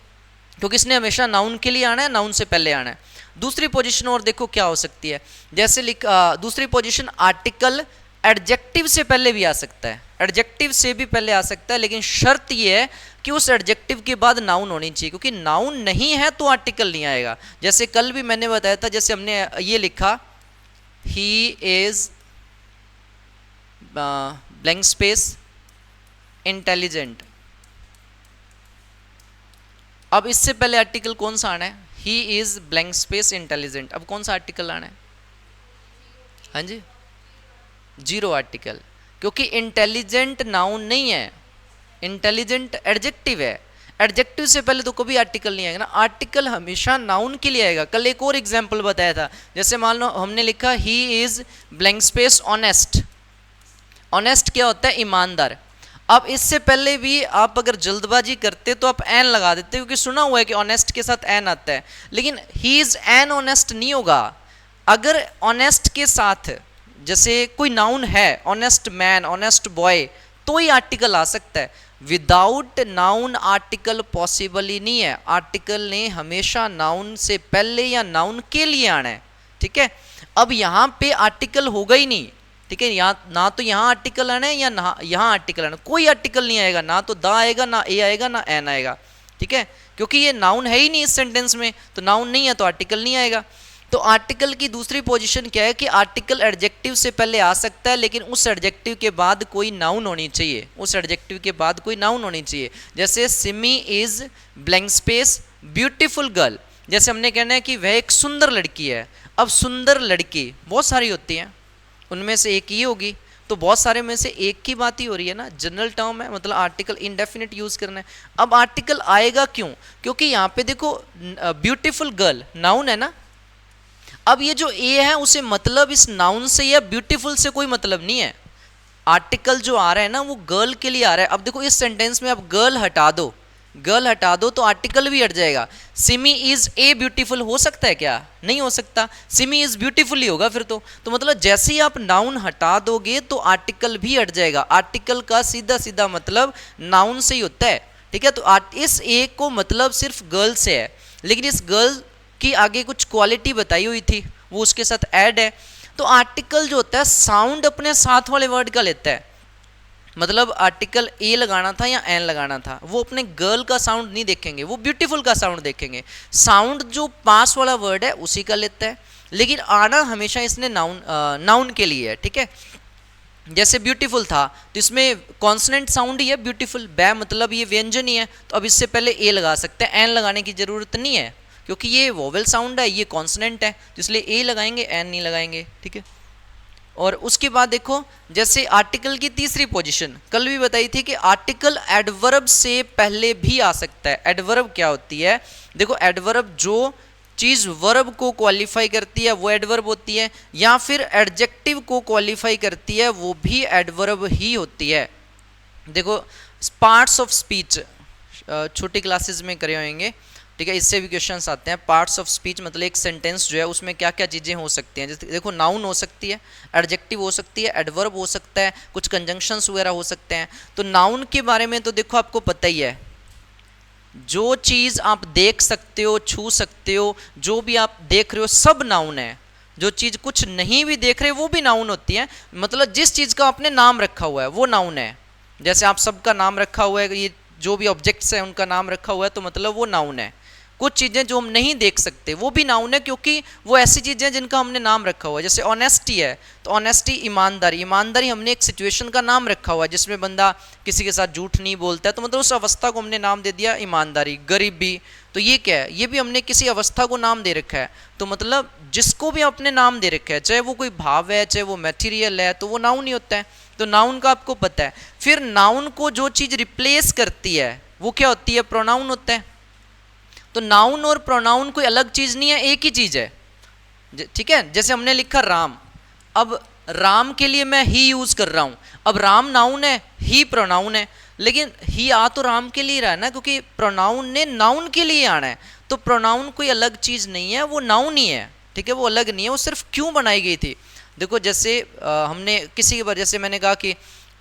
क्योंकि इसने हमेशा नाउन के लिए आना है, नाउन से पहले आना है। दूसरी पोजीशन और देखो क्या हो सकती है, जैसे दूसरी पोजीशन आर्टिकल एडजेक्टिव से पहले भी आ सकता है, एडजेक्टिव से भी पहले आ सकता है, लेकिन शर्त ये है कि उस एडजेक्टिव के बाद नाउन होनी चाहिए, क्योंकि नाउन नहीं है तो आर्टिकल नहीं आएगा। जैसे कल भी मैंने बताया था, जैसे हमने ये लिखा he is blank space intelligent, अब इससे पहले आर्टिकल कौन सा आना है, he is blank space intelligent, अब कौन सा आर्टिकल आना है, हाँ जी जीरो आर्टिकल, क्योंकि इंटेलिजेंट नाउन नहीं है, इंटेलिजेंट एडजेक्टिव है, एडजेक्टिव से पहले तो कभी आर्टिकल नहीं आएगा ना, आर्टिकल हमेशा नाउन के लिए आएगा। कल एक और एग्जांपल बताया था, जैसे मान लो हमने लिखा he is blank space honest, honest क्या होता है, ईमानदार। अब इससे पहले भी आप अगर जल्दबाजी करते तो आप एन लगा देते, क्योंकि सुना हुआ है कि ऑनेस्ट के साथ एन आता है, लेकिन ही इज एन ऑनेस्ट नहीं होगा। अगर ऑनेस्ट के साथ जैसे कोई नाउन है, ऑनेस्ट मैन, ऑनेस्ट बॉय, तो ही आर्टिकल आ सकता है, विदाउट नाउन आर्टिकल पॉसिबल ही नहीं है। आर्टिकल ने हमेशा नाउन से पहले या नाउन के लिए आना है, ठीक है। अब यहाँ पे आर्टिकल होगा ही नहीं, ठीक है, यहाँ ना तो यहाँ आर्टिकल आना है या ना यहाँ आर्टिकल आना, कोई आर्टिकल नहीं आएगा, ना तो दा आएगा, ना ए आएगा, ना एन आएगा, ठीक है, क्योंकि ये नाउन है ही नहीं इस सेंटेंस में, तो नाउन नहीं है तो आर्टिकल नहीं आएगा। तो आर्टिकल की दूसरी पोजीशन क्या है कि आर्टिकल एडजेक्टिव से पहले आ सकता है, लेकिन उस एडजेक्टिव के बाद कोई नाउन होनी चाहिए, उस एडजेक्टिव के बाद कोई नाउन होनी चाहिए। जैसे Simi is blank space beautiful girl, जैसे हमने कहना है कि वह एक सुंदर लड़की है। अब सुंदर लड़की बहुत सारी होती हैं, उनमें से एक ही होगी, तो बहुत सारे में से एक की बात ही हो रही है ना, जनरल टर्म है, मतलब आर्टिकल इंडेफिनिट यूज करना है। अब आर्टिकल आएगा क्यों, क्योंकि यहाँ पे देखो ब्यूटीफुल गर्ल नाउन है ना, अब ये जो ए है उसे मतलब इस नाउन से या ब्यूटीफुल से कोई मतलब नहीं है, आर्टिकल जो आ रहा है ना वो गर्ल के लिए आ रहा है। अब देखो इस सेंटेंस में अब गर्ल हटा दो, गर्ल हटा दो तो आर्टिकल भी हट जाएगा। सिमी इज ए ब्यूटीफुल हो सकता है क्या, नहीं हो सकता, सिमी इज ब्यूटीफुल ही होगा फिर तो मतलब जैसे ही आप नाउन हटा दोगे तो आर्टिकल भी हट जाएगा। आर्टिकल का सीधा सीधा मतलब नाउन से ही होता है, ठीक है। तो इस ए को मतलब सिर्फ गर्ल से है, लेकिन इस गर्ल की आगे कुछ क्वालिटी बताई हुई थी वो उसके साथ ऐड है। तो आर्टिकल जो होता है साउंड अपने साथ वाले वर्ड का लेता है, मतलब आर्टिकल ए लगाना था या एन लगाना था, वो अपने गर्ल का साउंड नहीं देखेंगे, वो ब्यूटीफुल का साउंड देखेंगे। साउंड जो पास वाला वर्ड है उसी का लेता है, लेकिन आना हमेशा इसने नाउन के लिए है, ठीक है। जैसे ब्यूटीफुल था तो इसमें कॉन्सोनेंट साउंड ही है ब्यूटीफुल, बै मतलब ये व्यंजन ही है, तो अब इससे पहले ए लगा सकते हैं, एन लगाने की जरूरत नहीं है क्योंकि ये वोवेल साउंड है, ये कॉन्सोनेंट है, तो इसलिए ए लगाएंगे, एन नहीं लगाएंगे, ठीक है। और उसके बाद देखो जैसे आर्टिकल की तीसरी पोजीशन कल भी बताई थी कि आर्टिकल एडवर्ब से पहले भी आ सकता है। एडवर्ब क्या होती है, देखो एडवर्ब जो चीज़ वर्ब को क्वालिफाई करती है वो एडवर्ब होती है, या फिर एडजेक्टिव को क्वालिफाई करती है वो भी एडवर्ब ही होती है। देखो पार्ट्स ऑफ स्पीच छोटी क्लासेस में करे होंगे, ठीक है, इससे भी क्वेश्चंस आते हैं। पार्ट्स ऑफ स्पीच मतलब एक सेंटेंस जो है उसमें क्या क्या चीज़ें हो सकती हैं, जैसे देखो नाउन हो सकती है, एडजेक्टिव हो सकती है, एडवर्ब हो सकता है, कुछ कंजंक्शंस वगैरह हो सकते हैं। तो नाउन के बारे में तो देखो आपको पता ही है, जो चीज़ आप देख सकते हो, छू सकते हो, जो भी आप देख रहे हो सब नाउन है। जो चीज़ कुछ नहीं भी देख रहे वो भी नाउन होती है, मतलब जिस चीज़ का आपने नाम रखा हुआ है वो नाउन है। जैसे आप सबका नाम रखा हुआ है, ये जो भी ऑब्जेक्ट्स हैं उनका नाम रखा हुआ है, तो मतलब वो नाउन है। कुछ चीज़ें जो हम नहीं देख सकते वो भी नाउन है, क्योंकि वो ऐसी चीज़ें हैं जिनका हमने नाम रखा हुआ है। जैसे ऑनेस्टी है तो ऑनेस्टी ईमानदारी, ईमानदारी हमने एक सिचुएशन का नाम रखा हुआ है जिसमें बंदा किसी के साथ झूठ नहीं बोलता है, तो मतलब उस अवस्था को हमने नाम दे दिया ईमानदारी। गरीबी तो ये क्या है, ये भी हमने किसी अवस्था को नाम दे रखा है, तो मतलब जिसको भी अपने नाम दे रखा है, चाहे वो कोई भाव है चाहे वो मटेरियल है, तो वो नाउन ही होता है। तो नाउन का आपको पता है। फिर नाउन को जो चीज़ रिप्लेस करती है वो क्या होती है, प्रोनाउन होता है। तो नाउन और प्रोनाउन कोई अलग चीज़ नहीं है, एक ही चीज़ है, ठीक है। जैसे हमने लिखा राम, अब राम के लिए मैं ही यूज़ कर रहा हूँ, अब राम नाउन है, ही प्रोनाउन है, लेकिन ही आ तो राम के लिए रहा है ना, क्योंकि प्रोनाउन ने नाउन के लिए आना है। तो प्रोनाउन कोई अलग चीज़ नहीं है, वो नाउन ही है, ठीक है, वो अलग नहीं है। वो सिर्फ क्यों बनाई गई थी, देखो जैसे हमने किसी के बारे, जैसे मैंने कहा कि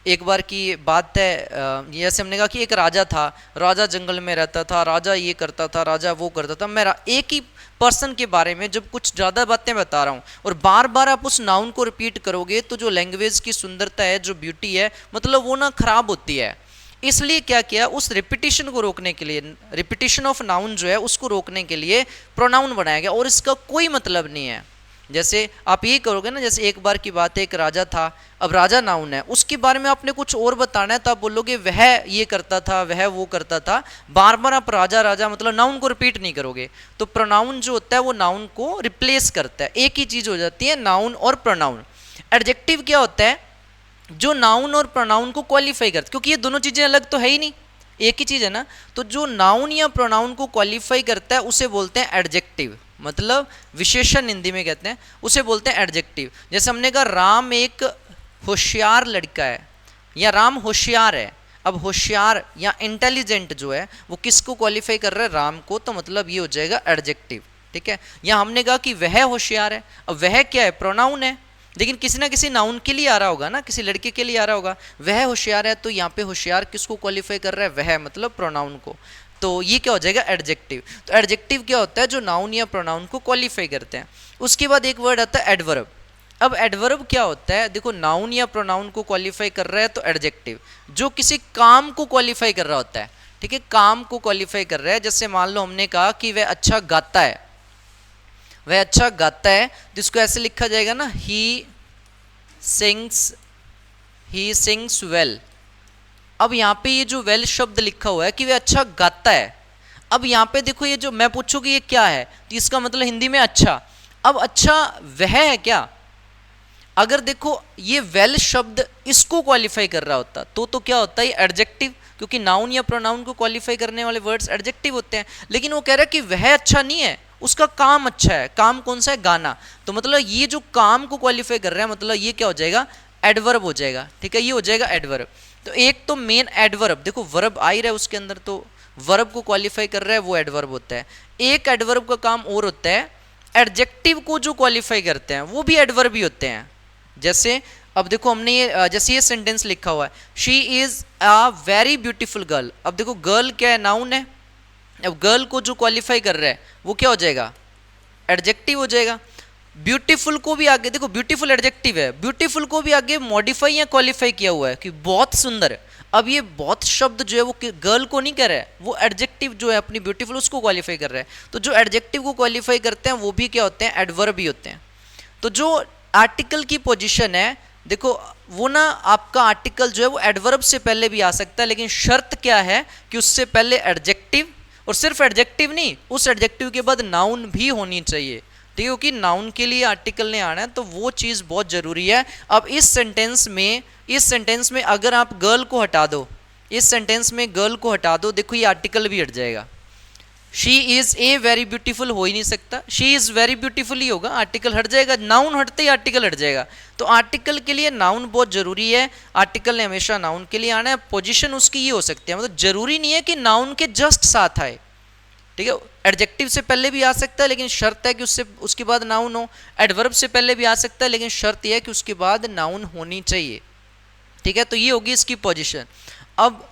एक बार की बात है, जैसे हमने कहा कि एक राजा था, राजा जंगल में रहता था, राजा ये करता था, राजा वो करता था। मैं एक ही पर्सन के बारे में जब कुछ ज़्यादा बातें बता रहा हूँ और बार बार आप उस नाउन को रिपीट करोगे तो जो लैंग्वेज की सुंदरता है, जो ब्यूटी है, मतलब वो ना खराब होती है। इसलिए क्या किया, उस रिपीटिशन को रोकने के लिए, रिपीटिशन ऑफ नाउन जो है उसको रोकने के लिए प्रोनाउन बनाया गया, और इसका कोई मतलब नहीं है। जैसे आप ये करोगे ना, जैसे एक बार की बात है, एक राजा था, अब राजा नाउन है, उसके बारे में आपने कुछ और बताना है तो आप बोलोगे वह ये करता था, वह वो करता था, बार बार आप राजा राजा मतलब नाउन को रिपीट नहीं करोगे। तो प्रोनाउन जो होता है वो नाउन को रिप्लेस करता है, एक ही चीज़ हो जाती है नाउन और प्रोनाउन। एडजेक्टिव क्या होता है, जो नाउन और प्रोनाउन को क्वालिफाई करता है, क्योंकि ये दोनों चीज़ें अलग तो है ही नहीं, एक ही चीज़ है ना। तो जो नाउन या प्रोनाउन को क्वालिफाई करता है उसे बोलते हैं एडजेक्टिव, मतलब विशेषण हिंदी में कहते हैं, उसे बोलते हैं एडजेक्टिव। जैसे हमने कहा राम एक होशियार लड़का है या राम होशियार है, अब होशियार या इंटेलिजेंट जो है वो किसको क्वालिफाई कर रहा है, राम को, तो मतलब ये हो जाएगा एडजेक्टिव, ठीक है। या हमने कहा कि वह होशियार है, अब वह क्या है, प्रोनाउन है, लेकिन किसी ना किसी नाउन के लिए आ रहा होगा ना, किसी लड़के के लिए आ रहा होगा। वह होशियार है, तो यहाँ पे होशियार किसको क्वालिफाई कर रहा है, वह मतलब प्रोनाउन को, तो ये क्या हो जाएगा, एडजेक्टिव। तो एडजेक्टिव क्या होता है, जो नाउन या प्रोनाउन को क्वालिफाई करते हैं। उसके बाद एक वर्ड आता है एडवर्ब। अब एडवर्ब क्या होता है, देखो नाउन या प्रोनाउन को क्वालिफाई कर रहा है तो एडजेक्टिव, जो किसी काम को क्वालिफाई कर रहा होता है, ठीक है, काम को क्वालिफाई कर रहा है। जैसे मान लो हमने कहा कि वह अच्छा गाता है, वह अच्छा गाता है, तो इसको ऐसे लिखा जाएगा ना, ही सिंग्स वेल। अब यहाँ पे ये जो वेल शब्द लिखा हुआ है कि वह अच्छा गाता है, अब यहाँ पे देखो ये जो मैं पूछूं कि ये क्या है, तो इसका मतलब हिंदी में अच्छा। अब अच्छा वह है क्या, अगर देखो ये वेल शब्द इसको क्वालिफाई कर रहा होता तो क्या होता है, एडजेक्टिव, क्योंकि नाउन या प्रोनाउन को क्वालिफाई करने वाले वर्ड्स एडजेक्टिव होते हैं। लेकिन वो कह रहा है कि वह अच्छा नहीं है, उसका काम अच्छा है। काम कौन सा है, गाना, तो मतलब ये जो काम को क्वालिफाई कर रहा है, मतलब ये क्या हो जाएगा, एडवर्ब हो जाएगा, ठीक है, ये हो जाएगा एडवर्ब। तो एक तो मेन एडवर्ब, देखो वर्ब आ ही रहा है उसके अंदर, तो वर्ब को क्वालिफाई कर रहा है वो एडवर्ब होता है। एक एडवर्ब का काम और होता है, एडजेक्टिव को जो क्वालिफाई करते हैं वो भी एडवर्ब ही होते हैं। जैसे अब देखो हमने ये जैसे ये सेंटेंस लिखा हुआ है, she is a very beautiful girl. अब देखो गर्ल क्या है, नाउन है, अब गर्ल को जो क्वालिफाई कर रहा है वो क्या हो जाएगा, एडजेक्टिव हो जाएगा। ब्यूटीफुल को भी आगे देखो, ब्यूटीफुल एडजेक्टिव है, ब्यूटीफुल को भी आगे मॉडिफाई या क्वालिफाई किया हुआ है कि बहुत सुंदर है। अब ये बहुत शब्द जो है वो गर्ल को नहीं कह रहा है, वो एडजेक्टिव जो है अपनी ब्यूटीफुल उसको क्वालिफाई कर रहा है। तो जो एडजेक्टिव को क्वालिफाई करते हैं वो भी क्या होते हैं, एडवर्ब ही होते हैं। तो जो आर्टिकल की पोजीशन है देखो, वो ना आपका आर्टिकल जो है वो एडवर्ब से पहले भी आ सकता है, लेकिन शर्त क्या है कि उससे पहले एडजेक्टिव, और सिर्फ एडजेक्टिव नहीं, उस एडजेक्टिव के बाद नाउन भी होनी चाहिए। ठीक है, क्योंकि नाउन के लिए आर्टिकल ने आना है, तो वो चीज़ बहुत ज़रूरी है। अब इस सेंटेंस में अगर आप गर्ल को हटा दो, इस सेंटेंस में गर्ल को हटा दो, देखो ये आर्टिकल भी हट जाएगा। She is a very beautiful हो ही नहीं सकता, शी इज़ वेरी ब्यूटीफुल ही होगा, आर्टिकल हट जाएगा, नाउन हटते ही आर्टिकल हट जाएगा। तो आर्टिकल के लिए नाउन बहुत ज़रूरी है, आर्टिकल ने हमेशा नाउन के लिए आना है। पोजीशन उसकी ये हो सकती है, मतलब ज़रूरी नहीं है कि नाउन के जस्ट साथ आए, ठीक है, एडजेक्टिव से पहले भी आ सकता है, लेकिन शर्त है कि उसके बाद नाउन हो। एडवर्ब से पहले भी आ सकता है, लेकिन शर्त यह है कि उसके बाद नाउन होनी चाहिए। ठीक है, तो ये होगी इसकी पोजीशन। अब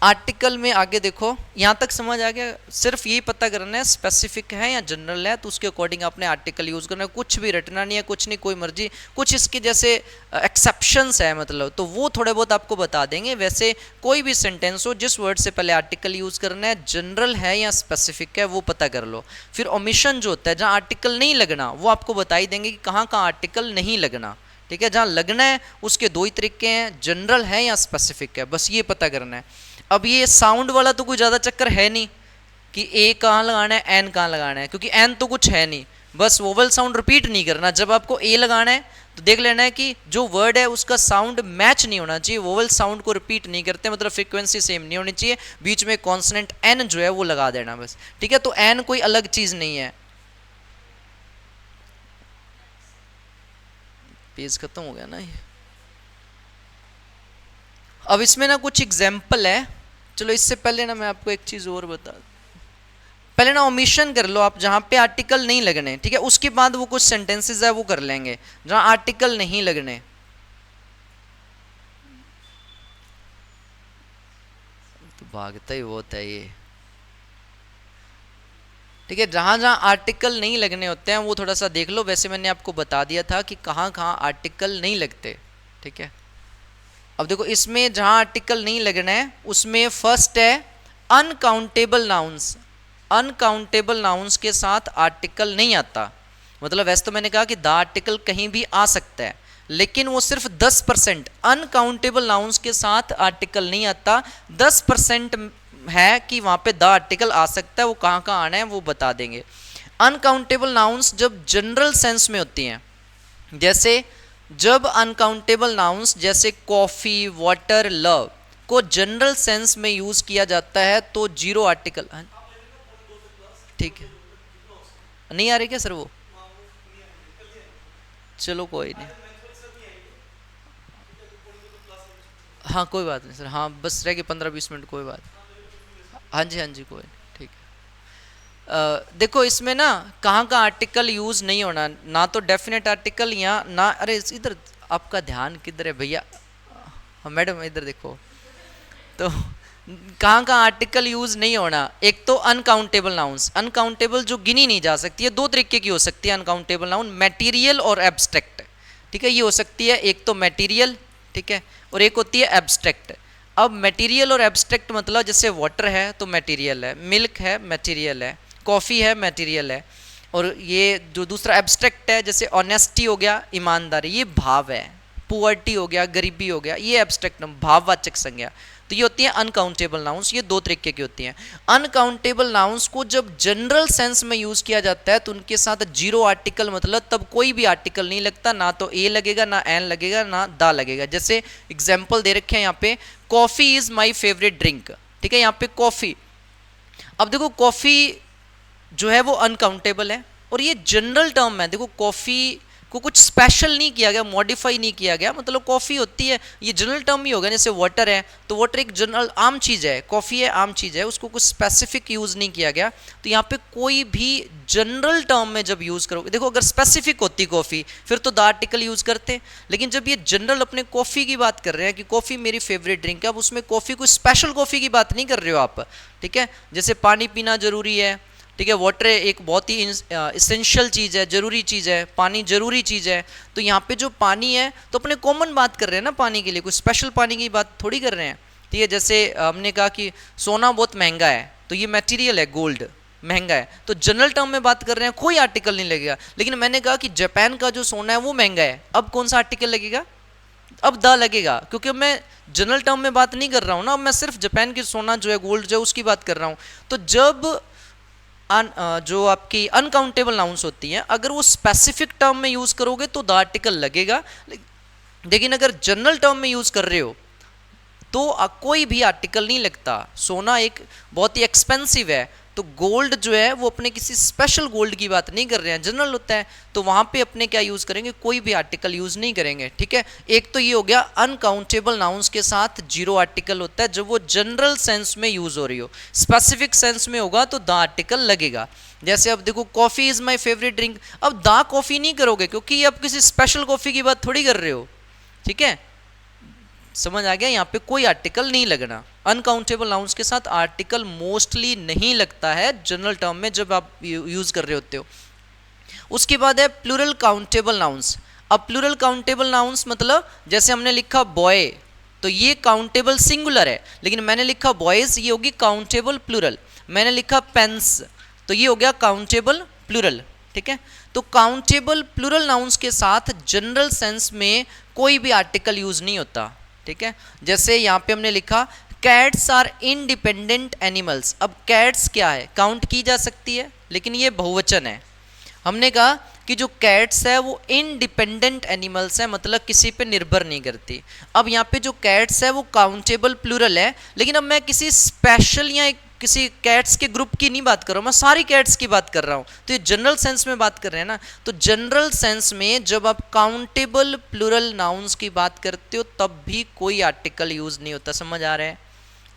आर्टिकल में आगे देखो, यहाँ तक समझ आ गया, सिर्फ यही पता करना है स्पेसिफिक है या जनरल है, तो उसके अकॉर्डिंग आपने आर्टिकल यूज़ करना है, कुछ भी रटना नहीं है, कुछ नहीं, कोई मर्जी। कुछ इसके जैसे एक्सेप्शंस है मतलब, तो वो थोड़े बहुत आपको बता देंगे। वैसे कोई भी सेंटेंस हो, जिस वर्ड से पहले आर्टिकल यूज़ करना है, जनरल है या स्पेसिफिक है, वो पता कर लो। फिर ओमिशन जो होता है, जहाँ आर्टिकल नहीं लगना, वो आपको बता ही देंगे कि कहाँ कहाँ आर्टिकल नहीं लगना। ठीक है, जहाँ लगना है उसके दो ही तरीके हैं, जनरल है या स्पेसिफिक है, बस ये पता करना है। अब ये साउंड वाला तो कोई ज़्यादा चक्कर है नहीं कि ए कहाँ लगाना है, एन कहाँ लगाना है, क्योंकि एन तो कुछ है नहीं, बस वोवल साउंड रिपीट नहीं करना। जब आपको ए लगाना है तो देख लेना है कि जो वर्ड है उसका साउंड मैच नहीं होना चाहिए, वोवल साउंड को रिपीट नहीं करते, मतलब फ्रीक्वेंसी सेम नहीं होनी चाहिए, बीच में कॉन्सोनेंट एन जो है वो लगा देना बस। ठीक है, तो एन कोई अलग चीज़ नहीं है। पेज खत्म हो गया ना ये। अब इसमें ना कुछ एग्जाम्पल है, चलो इससे पहले ना मैं आपको एक चीज़ और बता, पहले ना ओमिशन कर लो आप जहाँ पे आर्टिकल नहीं लगने। ठीक है, उसके बाद वो कुछ सेंटेंसेस है वो कर लेंगे जहाँ आर्टिकल नहीं लगने। तो भागता ही बहुत है ये। ठीक है, जहाँ जहाँ आर्टिकल नहीं लगने होते हैं वो थोड़ा सा देख लो। वैसे मैंने आपको बता दिया था कि कहाँ कहाँ आर्टिकल नहीं लगते। ठीक है, अब देखो इसमें जहाँ आर्टिकल नहीं लगना है उसमें फर्स्ट है अनकाउंटेबल नाउन्स। अनकाउंटेबल नाउन्स के साथ आर्टिकल नहीं आता, मतलब वैसे तो मैंने कहा कि द आर्टिकल कहीं भी आ सकता है, लेकिन वो सिर्फ 10%। अनकाउंटेबल नाउन्स के साथ आर्टिकल नहीं आता, 10% है कि वहाँ पे द आर्टिकल आ सकता है। वो कहाँ कहाँ आना है वो बता देंगे। अनकाउंटेबल नाउन्स जब जनरल सेंस में होती हैं, जैसे जब अनकाउंटेबल नाउन्स जैसे कॉफ़ी, वाटर, लव को जनरल सेंस में यूज़ किया जाता है तो जीरो आर्टिकल। ठीक है, नहीं आ रही क्या सर वो? चलो कोई नहीं, हाँ कोई बात नहीं सर, हाँ बस रह गए 15-20 मिनट, कोई बात। हाँ जी हाँ जी, कोई नहीं, ठीक है। देखो इसमें ना कहाँ का आर्टिकल यूज़ नहीं होना, ना तो डेफिनेट आर्टिकल या ना, अरे इधर आपका ध्यान किधर है भैया? हाँ मैडम इधर देखो, तो कहाँ कहाँ आर्टिकल यूज़ नहीं होना। एक तो अनकाउंटेबल नाउन्स, अनकाउंटेबल जो गिनी नहीं जा सकती है, दो तरीके की हो सकती है अनकाउंटेबल नाउन, मटेरियल और एब्स्ट्रैक्ट। ठीक है, ये हो सकती है एक तो मटेरियल, ठीक है, और एक होती है एब्स्ट्रैक्ट। अब मटेरियल और एब्स्ट्रैक्ट मतलब जैसे वाटर है तो मटेरियल है, मिल्क है मटेरियल है, कॉफ़ी है मटेरियल है, और ये जो दूसरा एब्स्ट्रैक्ट है जैसे ऑनेस्टी हो गया, ईमानदारी, ये भाव है, पुअर्टी हो गया, गरीबी हो गया, ये एब्स्ट्रैक्ट भाववाचक संज्ञा। तो ये होती है अनकाउंटेबल नाउन्स, ये दो तरीके की होती हैं। अनकाउंटेबल नाउन्स को जब जनरल सेंस में यूज़ किया जाता है तो उनके साथ जीरो आर्टिकल, मतलब तब कोई भी आर्टिकल नहीं लगता, ना तो ए लगेगा, ना एन लगेगा, ना दा लगेगा। जैसे एग्जाम्पल दे रखे हैं यहाँ पे, coffee is my favourite drink. ठीक है, यहाँ पे कॉफ़ी, अब देखो कॉफ़ी जो है वो अनकाउंटेबल है और ये जनरल टर्म है। देखो कॉफ़ी को कुछ स्पेशल नहीं किया गया, मॉडिफाई नहीं किया गया, मतलब कॉफ़ी होती है, ये जनरल टर्म ही होगा। जैसे वाटर है तो वाटर एक जनरल आम चीज़ है, कॉफ़ी है आम चीज़ है, उसको कुछ स्पेसिफिक यूज़ नहीं किया गया। तो यहाँ पे कोई भी जनरल टर्म में जब यूज़ करोगे, देखो अगर स्पेसिफिक होती कॉफ़ी फिर तो द आर्टिकल यूज़ करते, लेकिन जब ये जनरल अपने कॉफ़ी की बात कर रहे हैं कि कॉफ़ी मेरी फेवरेट ड्रिंक है, अब उसमें कॉफ़ी कोई स्पेशल कॉफ़ी की बात नहीं कर रहे हो आप। ठीक है, जैसे पानी पीना ज़रूरी है ठीक है। वाटर एक बहुत ही इसेंशियल चीज़ है, जरूरी चीज़ है, पानी जरूरी चीज़ है। तो यहाँ पे जो पानी है तो अपने कॉमन बात कर रहे हैं ना पानी के लिए, कोई स्पेशल पानी की बात थोड़ी कर रहे हैं। ठीक है, जैसे हमने कहा कि सोना बहुत महंगा है, तो ये मटेरियल है, गोल्ड महंगा है, तो जनरल टर्म में बात कर रहे हैं, कोई आर्टिकल नहीं लगेगा। लेकिन मैंने कहा कि जापान का जो सोना है वो महंगा है, अब कौन सा आर्टिकल लगेगा? अब द लगेगा, क्योंकि मैं जनरल टर्म में बात नहीं कर रहा हूँ ना, अब मैं सिर्फ जापान की सोना जो है, गोल्ड जो है, उसकी बात कर रहा हूँ। तो जब जो आपकी अनकाउंटेबल नाउंस होती हैं, अगर वो स्पेसिफिक टर्म में यूज करोगे तो द आर्टिकल लगेगा। लेकिन अगर जनरल टर्म में यूज कर रहे हो तो कोई भी आर्टिकल नहीं लगता। सोना एक बहुत ही एक्सपेंसिव है, तो गोल्ड जो है वो अपने किसी स्पेशल गोल्ड की बात नहीं कर रहे हैं, जनरल होता है, तो वहां पे अपने क्या यूज करेंगे? कोई भी आर्टिकल यूज नहीं करेंगे। ठीक है, एक तो ये हो गया अनकाउंटेबल नाउंस के साथ जीरो आर्टिकल होता है जब वो जनरल सेंस में यूज हो रही हो। स्पेसिफिक सेंस में होगा तो द आर्टिकल लगेगा। जैसे अब देखो, coffee is my favourite drink, अब द कॉफी नहीं करोगे क्योंकि अब किसी स्पेशल कॉफी की बात थोड़ी कर रहे हो। ठीक है, समझ आ गया? यहाँ पे कोई आर्टिकल नहीं लगना। अनकाउंटेबल नाउंस के साथ आर्टिकल मोस्टली नहीं लगता है जनरल टर्म में जब आप यूज कर रहे होते हो। उसके बाद है प्लूरल काउंटेबल नाउंस। अब प्लूरल काउंटेबल नाउंस मतलब जैसे हमने लिखा बॉय, तो ये काउंटेबल सिंगुलर है, लेकिन मैंने लिखा बॉयज, ये होगी काउंटेबल प्लूरल। मैंने लिखा पेन्स, तो ये हो गया काउंटेबल प्लूरल। ठीक है, तो काउंटेबल प्लूरल नाउंस के साथ जनरल सेंस में कोई भी आर्टिकल यूज नहीं होता। ठीक है, जैसे यहाँ पे हमने लिखा कैट्स आर इंडिपेंडेंट एनिमल्स। अब कैट्स क्या है? काउंट की जा सकती है, लेकिन ये बहुवचन है। हमने कहा कि जो कैट्स है वो इंडिपेंडेंट एनिमल्स है, मतलब किसी पे निर्भर नहीं करती। अब यहाँ पे जो कैट्स है वो काउंटेबल प्लूरल है, लेकिन अब मैं किसी स्पेशल या किसी कैट्स के ग्रुप की नहीं बात कर रहा हूँ, मैं सारी कैट्स की बात कर रहा हूँ। तो ये जनरल सेंस में बात कर रहे हैं ना, तो जनरल सेंस में जब आप काउंटेबल प्लूरल नाउंस की बात करते हो तब भी कोई आर्टिकल यूज नहीं होता। समझ आ रहा है?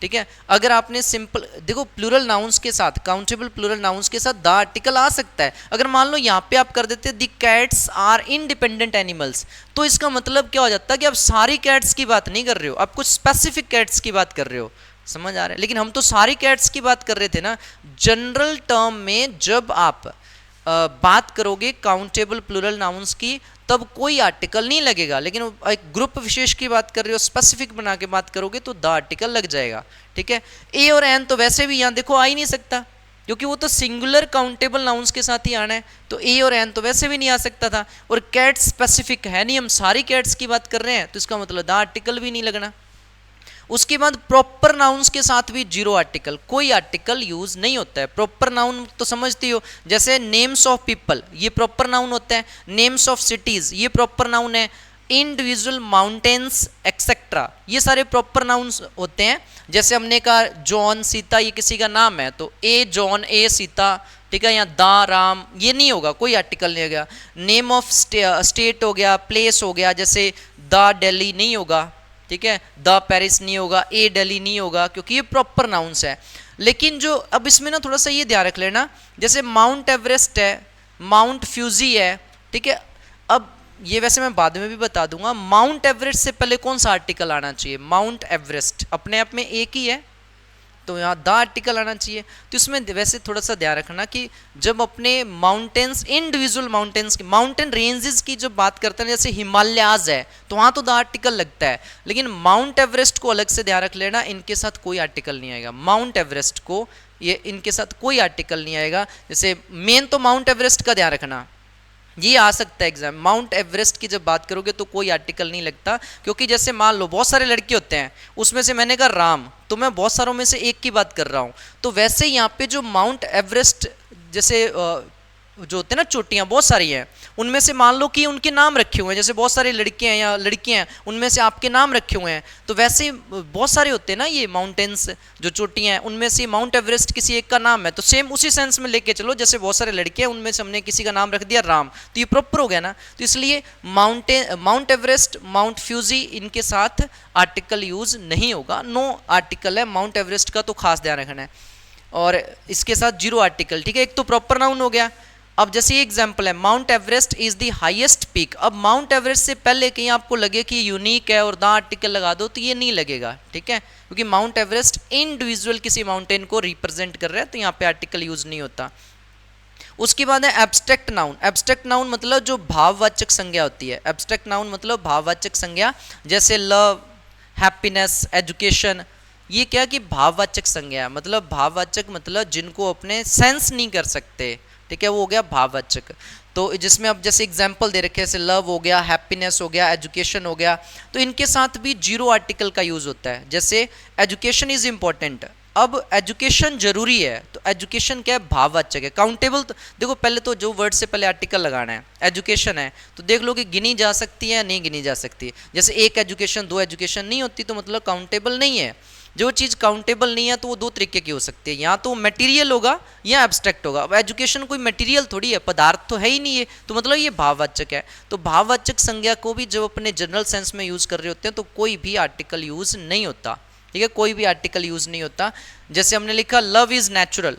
ठीक है, अगर आपने सिंपल देखो, प्लूरल नाउंस के साथ, काउंटेबल प्लूरल नाउंस के साथ द आर्टिकल आ सकता है। अगर मान लो यहाँ पे आप कर देते the cats are independent animals, तो इसका मतलब क्या हो जाता है कि आप सारी कैट्स की बात नहीं कर रहे हो, आप कुछ स्पेसिफिक कैट्स की बात कर रहे हो। समझ आ रहा है? लेकिन हम तो सारी कैट्स की बात कर रहे थे ना। जनरल टर्म में जब आप बात करोगे काउंटेबल प्लूरल नाउंस की, तब कोई आर्टिकल नहीं लगेगा, लेकिन एक ग्रुप विशेष की बात कर रहे हो, स्पेसिफिक बना के बात करोगे तो द आर्टिकल लग जाएगा। ठीक है, ए और एन तो वैसे भी यहाँ देखो आ ही नहीं सकता, क्योंकि वो तो सिंगुलर काउंटेबल नाउंस के साथ ही आना है, तो ए और एन तो वैसे भी नहीं आ सकता था। और कैट स्पेसिफिक है नहीं, हम सारी कैट्स की बात कर रहे हैं, तो इसका मतलब द आर्टिकल भी नहीं लगना। उसके बाद प्रॉपर नाउन्स के साथ भी जीरो आर्टिकल, कोई आर्टिकल यूज नहीं होता है। प्रॉपर नाउन तो समझती हो, जैसे नेम्स ऑफ पीपल, ये प्रॉपर नाउन होता है। नेम्स ऑफ सिटीज, ये प्रॉपर नाउन है। इंडिविजुअल माउंटेन्स एक्सेट्रा, ये सारे प्रॉपर नाउन्स होते हैं। जैसे हमने कहा जॉन, सीता, ये किसी का नाम है, तो ए जॉन, ए सीता। ठीक है, यहाँ दा राम, ये नहीं होगा, कोई आर्टिकल नहीं होगा। नेम ऑफ स्टेट हो गया, प्लेस हो गया, जैसे द दिल्ली नहीं होगा। ठीक है, द पेरिस नहीं होगा, ए दिल्ली नहीं होगा, क्योंकि ये प्रॉपर नाउंस है। लेकिन जो अब इसमें ना थोड़ा सा ये ध्यान रख लेना, जैसे माउंट एवरेस्ट है, माउंट फ्यूजी है। ठीक है, अब ये वैसे मैं बाद में भी बता दूंगा, माउंट एवरेस्ट से पहले कौन सा आर्टिकल आना चाहिए? माउंट एवरेस्ट अपने आप में एक ही है, तो यहाँ द आर्टिकल आना चाहिए। तो इसमें वैसे थोड़ा सा ध्यान रखना कि जब अपने माउंटेन्स, इंडिविजुअल माउंटेन्स की, माउंटेन रेंजेस की जब बात करते हैं, जैसे हिमालयाज है, तो वहाँ तो द आर्टिकल लगता है। लेकिन माउंट एवरेस्ट को अलग से ध्यान रख लेना, इनके साथ कोई आर्टिकल नहीं आएगा। माउंट एवरेस्ट को, ये इनके साथ कोई आर्टिकल नहीं आएगा। जैसे मेन तो माउंट एवरेस्ट का ध्यान रखना, ये आ सकता है एग्जाम। माउंट एवरेस्ट की जब बात करोगे तो कोई आर्टिकल नहीं लगता, क्योंकि जैसे मान लो बहुत सारे लड़के होते हैं, उसमें से मैंने कहा राम, तो मैं बहुत सारों में से एक की बात कर रहा हूँ। तो वैसे यहाँ पे जो माउंट एवरेस्ट जैसे जो होते हैं ना चोटियाँ बहुत सारी हैं, उनमें से मान लो कि उनके नाम रखे हुए हैं, जैसे बहुत सारे लड़के हैं या लड़कियाँ हैं, उनमें से आपके नाम रखे हुए हैं। तो वैसे बहुत सारे होते हैं ना ये माउंटेन्स, जो चोटियाँ हैं, उनमें से माउंट एवरेस्ट किसी एक का नाम है, तो सेम उसी सेंस में लेके चलो, जैसे बहुत सारे लड़के हैं, उनमें से हमने किसी का नाम रख दिया राम, तो ये प्रॉपर हो गया ना। तो इसलिए माउंट एवरेस्ट, माउंट फ्यूजी, इनके साथ आर्टिकल यूज नहीं होगा, नो आर्टिकल है माउंट एवरेस्ट का, तो खास ध्यान रखना है। और इसके साथ जीरो आर्टिकल। ठीक है, एक तो प्रॉपर नाउन हो गया। अब जैसे ये एग्जांपल है, mount Everest is the highest peak. अब माउंट एवरेस्ट से पहले कहीं आपको लगे कि यूनिक है और द आर्टिकल लगा दो तो ये नहीं लगेगा, ठीक है, क्योंकि माउंट एवरेस्ट इंडिविजुअल किसी माउंटेन को रिप्रेजेंट कर रहा है, तो यहाँ पे आर्टिकल यूज नहीं होता। उसके बाद है एब्स्ट्रैक्ट नाउन। एब्स्ट्रैक्ट नाउन मतलब जो भाववाचक संज्ञा होती है। एब्स्ट्रैक्ट नाउन मतलब भाववाचक संज्ञा, जैसे लव, हैप्पीनेस, एजुकेशन, ये क्या कि भाववाचक संज्ञा है, मतलब भाववाचक मतलब जिनको अपने सेंस नहीं कर सकते, ठीक है, वो हो गया भाववाचक। तो जिसमें अब जैसे एग्जाम्पल दे रखे हैं, जैसे लव हो गया, हैप्पीनेस हो गया, एजुकेशन हो गया, तो इनके साथ भी जीरो आर्टिकल का यूज होता है। जैसे एजुकेशन इज इंपॉर्टेंट, अब एजुकेशन जरूरी है, तो एजुकेशन क्या है, भाववाचक है। काउंटेबल तो देखो पहले तो जो वर्ड से पहले आर्टिकल लगाना है, एजुकेशन है तो देख लो कि गिनी जा सकती है नहीं गिनी जा सकती। जैसे एक एजुकेशन दो एजुकेशन नहीं होती, तो मतलब काउंटेबल नहीं है। जो चीज़ काउंटेबल नहीं है तो वो दो तरीके की हो सकती है, या तो मटेरियल होगा या एब्स्ट्रैक्ट होगा। अब एजुकेशन कोई मटेरियल थोड़ी है, पदार्थ तो है ही नहीं है, तो मतलब ये भाववाचक है। तो भाववाचक संज्ञा को भी जब अपने जनरल सेंस में यूज कर रहे होते हैं तो कोई भी आर्टिकल यूज नहीं होता, ठीक है, कोई भी आर्टिकल यूज नहीं होता। जैसे हमने लिखा love is natural,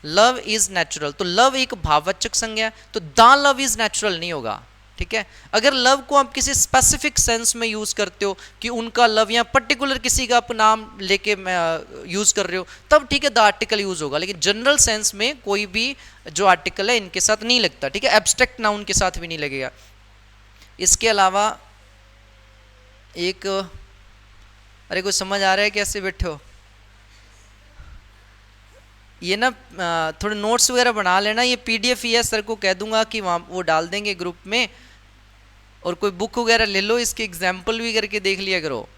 love is natural, तो लव एक भाववाचक संज्ञा है, तो द लव इज नेचुरल नहीं होगा, ठीक है। अगर लव को आप किसी स्पेसिफिक सेंस में यूज करते हो कि उनका लव, या पर्टिकुलर किसी का आप नाम लेके यूज कर रहे हो, तब ठीक है द आर्टिकल यूज होगा, लेकिन जनरल सेंस में कोई भी जो आर्टिकल है इनके साथ नहीं लगता, ठीक है, एब्स्ट्रैक्ट नाउन के साथ भी नहीं लगेगा। इसके अलावा एक, अरे कुछ समझ आ रहा है कैसे बैठे हो? ये ना थोड़े नोट्स वगैरह बना लेना, ये पीडीएफ ही है, सर को कह दूंगा कि वहाँ वो डाल देंगे ग्रुप में, और कोई बुक वगैरह ले लो, इसके एग्जाम्पल भी करके देख लिया करो।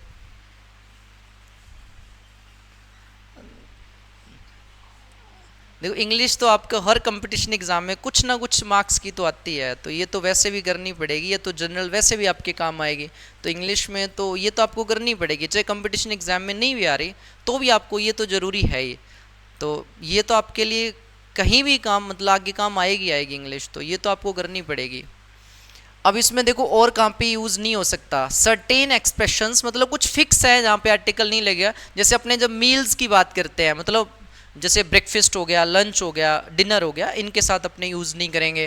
देखो इंग्लिश तो आपका हर कंपटीशन एग्जाम में कुछ ना कुछ मार्क्स की तो आती है, तो ये तो वैसे भी करनी पड़ेगी, ये तो जनरल वैसे भी आपके काम आएगी, तो इंग्लिश में तो ये तो आपको करनी पड़ेगी, चाहे कंपटीशन एग्जाम में नहीं भी आ रही तो भी आपको ये तो ज़रूरी है ही। तो ये तो आपके लिए कहीं भी काम, मतलब आगे काम आएगी आएगी इंग्लिश, तो ये तो आपको करनी पड़ेगी। अब इसमें देखो और कहाँ पे यूज़ नहीं हो सकता, सर्टेन एक्सप्रेशंस, मतलब कुछ फिक्स है जहाँ पे आर्टिकल नहीं लगेगा। जैसे अपने जब मील्स की बात करते हैं, मतलब जैसे ब्रेकफास्ट हो गया, लंच हो गया, डिनर हो गया, इनके साथ अपने यूज़ नहीं करेंगे।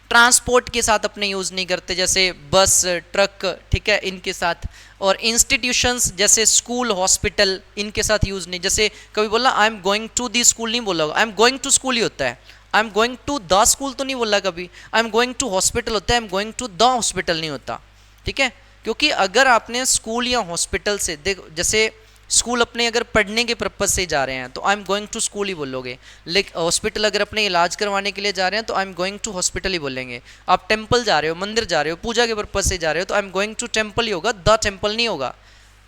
ट्रांसपोर्ट के साथ अपने यूज़ नहीं करते, जैसे बस, ट्रक, ठीक है, इनके साथ। और इंस्टीट्यूशंस जैसे स्कूल, हॉस्पिटल, इनके साथ यूज़ नहीं। जैसे कभी बोला I am going to the school नहीं बोला, I am going to school ही होता है, I am going to the school तो नहीं बोला कभी। I am going to hospital होता है, I am going to the hospital नहीं होता, ठीक है। क्योंकि अगर आपने स्कूल या हॉस्पिटल से, देखो जैसे स्कूल अपने अगर पढ़ने के पर्पज से जा रहे हैं तो I am going to school ही बोलोगे, लेकिन हॉस्पिटल अगर अपने इलाज करवाने के लिए जा रहे हैं तो I am going to hospital ही बोलेंगे। आप टेम्पल जा रहे हो, मंदिर जा रहे हो, पूजा के पर्पज से जा रहे हो, तो I am going to temple ही होगा, द टेम्पल नहीं होगा।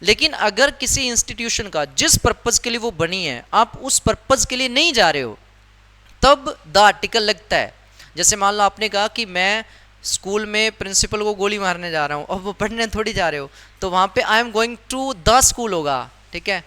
लेकिन अगर किसी इंस्टीट्यूशन का जिस पर्पज के लिए वो बनी है, आप उस पर्पज के लिए नहीं जा रहे हो, तब द आर्टिकल लगता है। जैसे मान लो आपने कहा कि मैं स्कूल में प्रिंसिपल को गोली मारने जा रहा हूँ, और वो पढ़ने थोड़ी जा रहे हो, तो वहाँ पे I am going to the school होगा, ठीक है।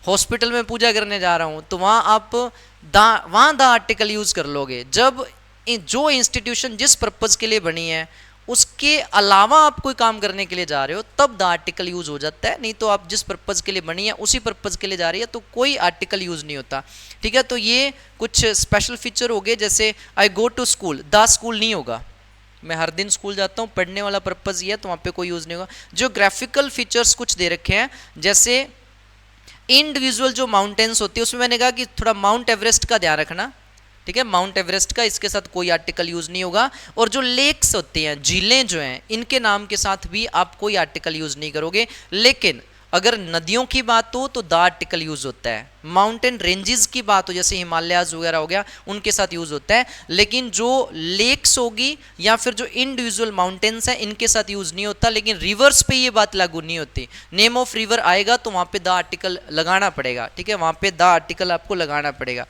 हॉस्पिटल में पूजा करने जा रहा हूँ, तो वहाँ आप वहाँ द आर्टिकल यूज़ कर लोगे। जब जो इंस्टीट्यूशन जिस पर्पज़ के लिए बनी है उसके अलावा आप कोई काम करने के लिए जा रहे हो, तब द आर्टिकल यूज़ हो जाता है। नहीं तो आप जिस पर्पज़ के लिए बनी है उसी पर्पज़ के लिए जा रही है, तो कोई आर्टिकल यूज़ नहीं होता, ठीक है। तो ये कुछ स्पेशल फीचर हो गए। जैसे I go to school, the school नहीं होगा, मैं हर दिन स्कूल जाता हूँ, पढ़ने वाला पर्पज़ ये है, तो वहाँ पे कोई यूज़ नहीं होगा। ज्योग्राफिकल फीचर्स कुछ दे रखे हैं, जैसे इंडिविजुअल जो माउंटेन्स होती है, उसमें मैंने कहा कि थोड़ा माउंट एवरेस्ट का ध्यान रखना, ठीक है, माउंट एवरेस्ट का, इसके साथ कोई आर्टिकल यूज नहीं होगा। और जो लेक्स होती हैं, झीलें जो हैं, इनके नाम के साथ भी आप कोई आर्टिकल यूज नहीं करोगे। लेकिन अगर नदियों की बात हो तो द आर्टिकल यूज होता है। माउंटेन रेंजेस की बात हो, जैसे हिमालयाज वगैरह हो गया, उनके साथ यूज होता है। लेकिन जो लेक्स होगी या फिर जो इंडिविजुअल माउंटेन्स हैं, इनके साथ यूज नहीं होता। लेकिन रिवर्स पे ये बात लागू नहीं होती। नेम ऑफ रिवर आएगा तो वहाँ पे द आर्टिकल लगाना पड़ेगा, ठीक है, वहाँ पे द आर्टिकल आपको लगाना पड़ेगा।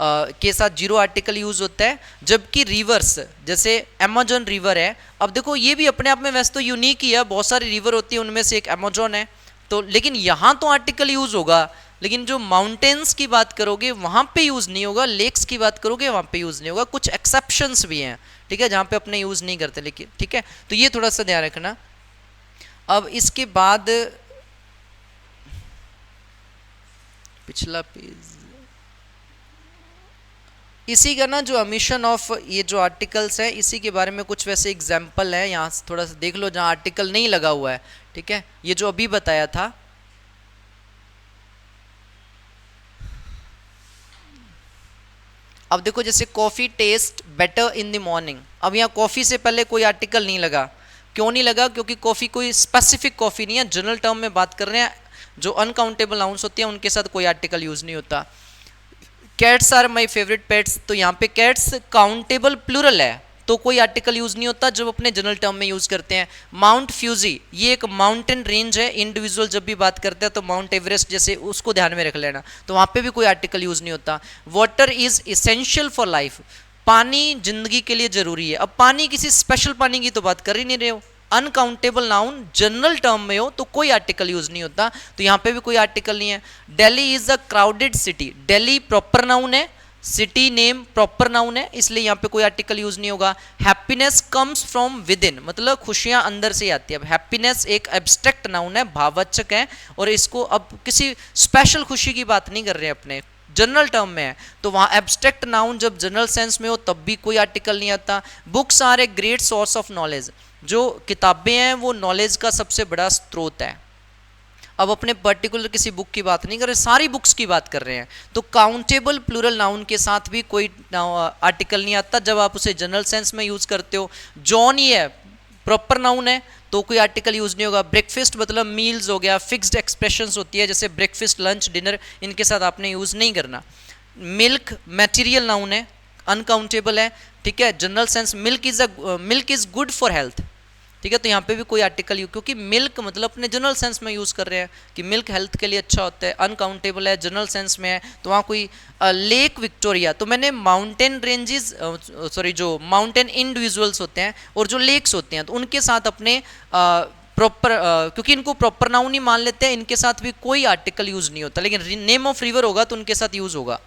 के साथ जीरो आर्टिकल यूज होता है। जबकि रिवर्स, जैसे अमेजोन रिवर है, अब देखो ये भी अपने आप में वैसे तो यूनिक ही है, बहुत सारी रिवर होती है, उनमें से एक अमेजोन है, तो लेकिन यहाँ तो आर्टिकल यूज होगा। लेकिन जो माउंटेन्स की बात करोगे वहाँ पे यूज नहीं होगा, लेक्स की बात करोगे वहाँ पे यूज नहीं होगा। कुछ एक्सेप्शंस भी हैं, ठीक है, जहाँ पे अपने यूज नहीं करते, लेकिन ठीक है, तो ये थोड़ा सा ध्यान रखना। अब इसके बाद पिछला पेज, इसी का ना जो अमिशन ऑफ ये जो आर्टिकल्स है इसी के बारे में कुछ वैसे एग्जाम्पल है, यहाँ से थोड़ा सा देख लो जहाँ आर्टिकल नहीं लगा हुआ है, ठीक है, ये जो अभी बताया था। अब देखो जैसे coffee taste better in the morning, अब यहाँ कॉफ़ी से पहले कोई आर्टिकल नहीं लगा, क्यों नहीं लगा? क्योंकि कॉफ़ी कोई स्पेसिफिक कॉफ़ी नहीं है, जनरल टर्म में बात कर रहे हैं, जो अनकाउंटेबल नाउन्स होती हैं उनके साथ कोई आर्टिकल यूज़ नहीं होता। Cats are my favourite pets, तो यहाँ पे कैट्स काउंटेबल प्लूरल है तो कोई आर्टिकल यूज़ नहीं होता जब अपने जनरल टर्म में यूज़ करते हैं। माउंट फ्यूजी ये एक माउंटेन रेंज है, इंडिविजुअल जब भी बात करते हैं तो माउंट एवरेस्ट जैसे उसको ध्यान में रख लेना, तो वहाँ पे भी कोई आर्टिकल यूज़ नहीं होता। Water is essential for life, पानी जिंदगी के लिए ज़रूरी है। अब पानी किसी स्पेशल पानी की तो बात कर ही नहीं रहे हो, अनकाउंटेबल नाउन जनरल टर्म में हो तो कोई आर्टिकल यूज नहीं होता, तो यहाँ पे भी कोई आर्टिकल नहीं है। Delhi is a crowded city, Delhi proper noun है, सिटी नेम प्रॉपर नाउन है, इसलिए यहाँ पे कोई आर्टिकल यूज नहीं होगा। Happiness comes from with in, मतलब खुशियाँ अंदर से आती है। अब हैप्पीनेस एक एब्स्ट्रैक्ट नाउन है, भाववाचक है, और इसको अब किसी स्पेशल खुशी की बात नहीं कर रहे हैं, अपने जनरल टर्म में है, तो वहाँ एब्स्ट्रैक्ट नाउन जब जनरल सेंस में हो तब भी कोई आर्टिकल नहीं आता। Books are a great source of knowledge, जो किताबें हैं वो नॉलेज का सबसे बड़ा स्रोत है। अब अपने पर्टिकुलर किसी बुक की बात नहीं कर रहे, सारी बुक्स की बात कर रहे हैं, तो काउंटेबल प्लूरल नाउन के साथ भी कोई आर्टिकल नहीं आता जब आप उसे जनरल सेंस में यूज करते हो। जॉन ही है, प्रॉपर नाउन है, तो कोई आर्टिकल यूज नहीं होगा। ब्रेकफास्ट मतलब मील्स हो गया, फिक्स्ड एक्सप्रेशंस होती है जैसे ब्रेकफास्ट, लंच, डिनर, इनके साथ आपने यूज नहीं करना। मिल्क मैटीरियल नाउन है, अनकाउंटेबल है, ठीक है, general sense. Milk is good for health, ठीक है, तो यहाँ पे भी कोई आर्टिकल क्योंकि मिल्क मतलब अपने जनरल सेंस में यूज़ कर रहे हैं कि मिल्क हेल्थ के लिए अच्छा होता है, अनकाउंटेबल है, जनरल सेंस में है, तो वहाँ कोई लेक विक्टोरिया, तो मैंने माउंटेन रेंजेस सॉरी जो माउंटेन इंडिविजुअल्स होते हैं और जो लेक्स होते हैं तो उनके साथ अपने प्रॉपर क्योंकि इनको प्रॉपर नाउन ही मान लेते हैं, इनके साथ भी कोई आर्टिकल यूज़ नहीं होता, लेकिन नेम ऑफ रिवर होगा तो उनके साथ यूज़ होगा।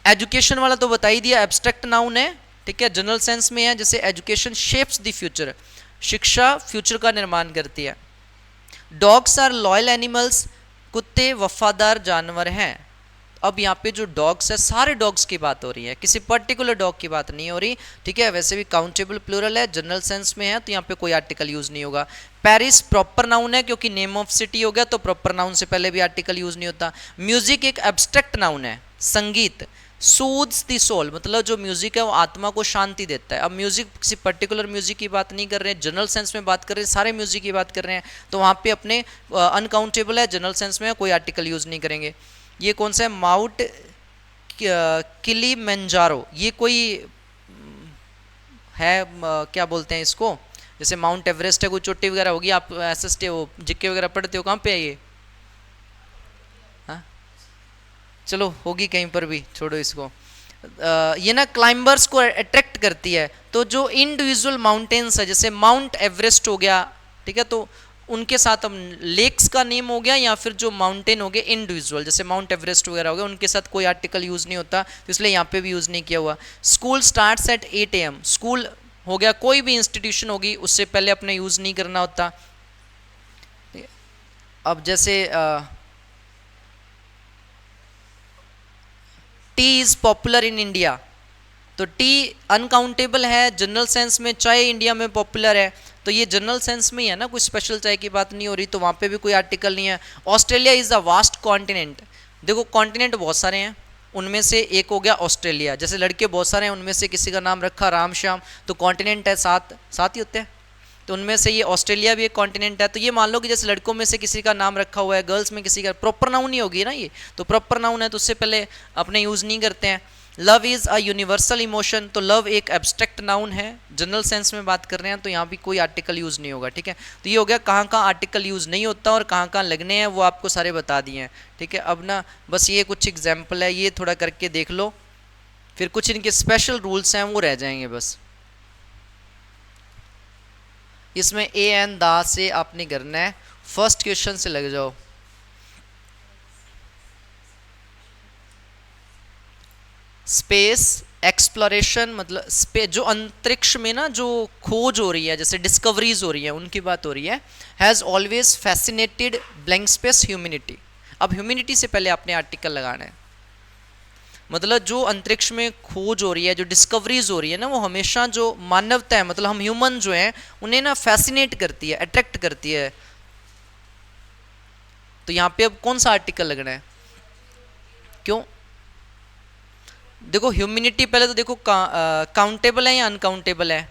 एजुकेशन वाला तो बता ही दिया, एब्स्ट्रैक्ट नाउन है, ठीक है, जनरल सेंस में है, जैसे एजुकेशन शेप्स द फ्यूचर, शिक्षा फ्यूचर का निर्माण करती है। डॉग्स आर लॉयल एनिमल्स, कुत्ते वफादार जानवर हैं। अब यहाँ पे जो डॉग्स है सारे डॉग्स की बात हो रही है, किसी पर्टिकुलर डॉग की बात नहीं हो रही, ठीक है। वैसे भी काउंटेबल प्लूरल है, जनरल सेंस में है, तो यहाँ पे कोई आर्टिकल यूज नहीं होगा। पेरिस प्रॉपर नाउन है क्योंकि नेम ऑफ सिटी हो गया, तो प्रॉपर नाउन से पहले भी आर्टिकल यूज नहीं होता। म्यूजिक एक एब्स्ट्रैक्ट नाउन है, संगीत। सूद्स द सोल मतलब जो म्यूजिक है वो आत्मा को शांति देता है। अब म्यूजिक किसी पर्टिकुलर म्यूजिक की बात नहीं कर रहे हैं, जनरल सेंस में बात कर रहे हैं, सारे म्यूजिक की बात कर रहे हैं, तो वहाँ पे अपने अनकाउंटेबल है, जनरल सेंस में कोई आर्टिकल यूज नहीं करेंगे। ये कौन सा है? माउंट किलिमंजारो, ये कोई है क्या बोलते हैं इसको, जैसे माउंट एवरेस्ट है, कोई चोटी वगैरह होगी, आप एसएसटी वो जिक्के वगैरह पढ़ते हो, कहाँ पे है ये? चलो होगी कहीं पर भी, छोड़ो इसको। ये ना क्लाइंबर्स को अट्रैक्ट करती है, तो जो इंडिविजुअल माउंटेन्स है जैसे माउंट एवरेस्ट हो गया, ठीक है, तो उनके साथ हम लेक्स का नेम हो गया या फिर जो माउंटेन हो गए इंडिविजुअल जैसे माउंट एवरेस्ट वगैरह हो गया, उनके साथ कोई आर्टिकल यूज़ नहीं होता, तो इसलिए यहाँ पे भी यूज़ नहीं किया हुआ। School starts at 8 AM, school हो गया, कोई भी इंस्टीट्यूशन होगी उससे पहले अपने यूज़ नहीं करना होता। अब जैसे T is popular in India, तो टी अनकाउंटेबल है जनरल सेंस में, चाय इंडिया में पॉपुलर है, तो ये जनरल सेंस में ही है ना, कोई स्पेशल चाय की बात नहीं हो रही, तो वहाँ पे भी कोई आर्टिकल नहीं है। Australia is a vast continent, देखो कॉन्टिनेंट बहुत सारे हैं, उनमें से एक हो गया ऑस्ट्रेलिया, जैसे लड़के बहुत सारे हैं उनमें से किसी का नाम रखा राम श्याम, तो कॉन्टिनेंट है, सात ही होते हैं, तो उनमें से ये ऑस्ट्रेलिया भी एक कॉन्टिनेंट है। तो ये मान लो कि जैसे लड़कों में से किसी का नाम रखा हुआ है, गर्ल्स में किसी का, प्रॉपर नाउन ही होगी ना ये, तो प्रॉपर नाउन है तो उससे पहले अपने यूज़ नहीं करते हैं। Love is a universal emotion, तो लव एक एब्स्ट्रैक्ट नाउन है, जनरल सेंस में बात कर रहे हैं, तो यहाँ भी कोई आर्टिकल यूज़ नहीं होगा, ठीक है। तो ये हो गया कहाँ कहाँ आर्टिकल यूज़ नहीं होता और कहाँ कहाँ लगने हैं, वो आपको सारे बता दिए हैं, ठीक है। अब ना बस ये कुछ एग्जाम्पल है, ये थोड़ा करके देख लो, फिर कुछ इनके स्पेशल रूल्स हैं वो रह जाएंगे बस। इसमें ए एन दा से आपने करना है, फर्स्ट क्वेश्चन से लग जाओ। स्पेस एक्सप्लोरेशन मतलब जो अंतरिक्ष में ना जो खोज हो रही है, जैसे डिस्कवरीज हो रही है, उनकी बात हो रही है। Has always fascinated blank space humanity, अब ह्यूमैनिटी से पहले आपने आर्टिकल लगाना है। मतलब जो अंतरिक्ष में खोज हो रही है, जो डिस्कवरीज हो रही है ना, वो हमेशा जो मानवता है, मतलब हम ह्यूमन जो हैं, उन्हें ना फैसिनेट करती है, अट्रैक्ट करती है। तो यहाँ पे अब कौन सा आर्टिकल लगना है? क्यों? देखो ह्यूमैनिटी पहले तो देखो काउंटेबल है या अनकाउंटेबल है?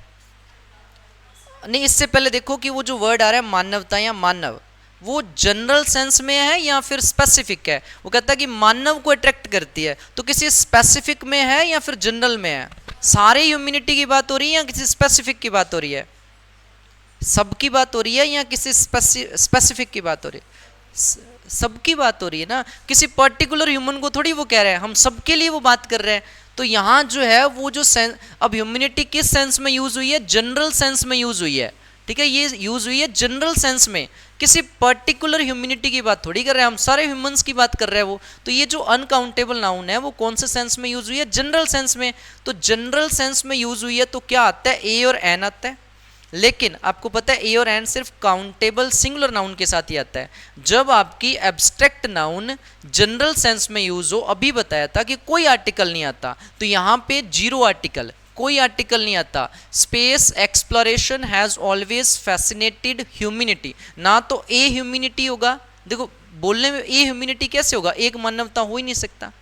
नहीं, इससे पहले देखो कि वो जो वर्ड आ रहा है मानवता या मानव, वो जनरल सेंस में है या फिर स्पेसिफिक है? वो कहता है कि मानव को अट्रैक्ट करती है, तो किसी स्पेसिफिक में है या फिर जनरल में है? सारे ह्यूमैनिटी की बात हो रही है या किसी स्पेसिफिक की बात हो रही है? सबकी बात हो रही है या किसी स्पेसिफिक की बात हो रही है? सबकी बात हो रही है ना, किसी पर्टिकुलर ह्यूमन को थोड़ी वो कह रहे हैं, हम सबके लिए वो बात कर रहे हैं। तो यहाँ जो है वो जो सेंस, अब ह्यूमैनिटी किस सेंस में यूज हुई है? जनरल सेंस में यूज हुई है, ठीक है, ये यूज हुई है जनरल सेंस में, किसी पर्टिकुलर ह्यूमैनिटी की बात थोड़ी कर रहे हैं, हम सारे ह्यूमंस की बात कर रहे हैं वो। तो ये जो अनकाउंटेबल नाउन है वो कौन से सेंस में यूज हुई है? जनरल सेंस में। तो जनरल सेंस में यूज हुई है तो क्या आता है? ए और एन आता है। लेकिन आपको पता है ए और एन सिर्फ काउंटेबल सिंगुलर नाउन के साथ ही आता है। जब आपकी एब्स्ट्रैक्ट नाउन जनरल सेंस में यूज हो, अभी बताया था कि कोई आर्टिकल नहीं आता, तो यहाँ पे जीरो आर्टिकल, कोई आर्टिकल नहीं आता। Space exploration has always fascinated humanity, ना तो ए ह्यूमैनिटी होगा, देखो बोलने में ए ह्यूमैनिटी कैसे होगा? एक मानवता हो ही नहीं सकता।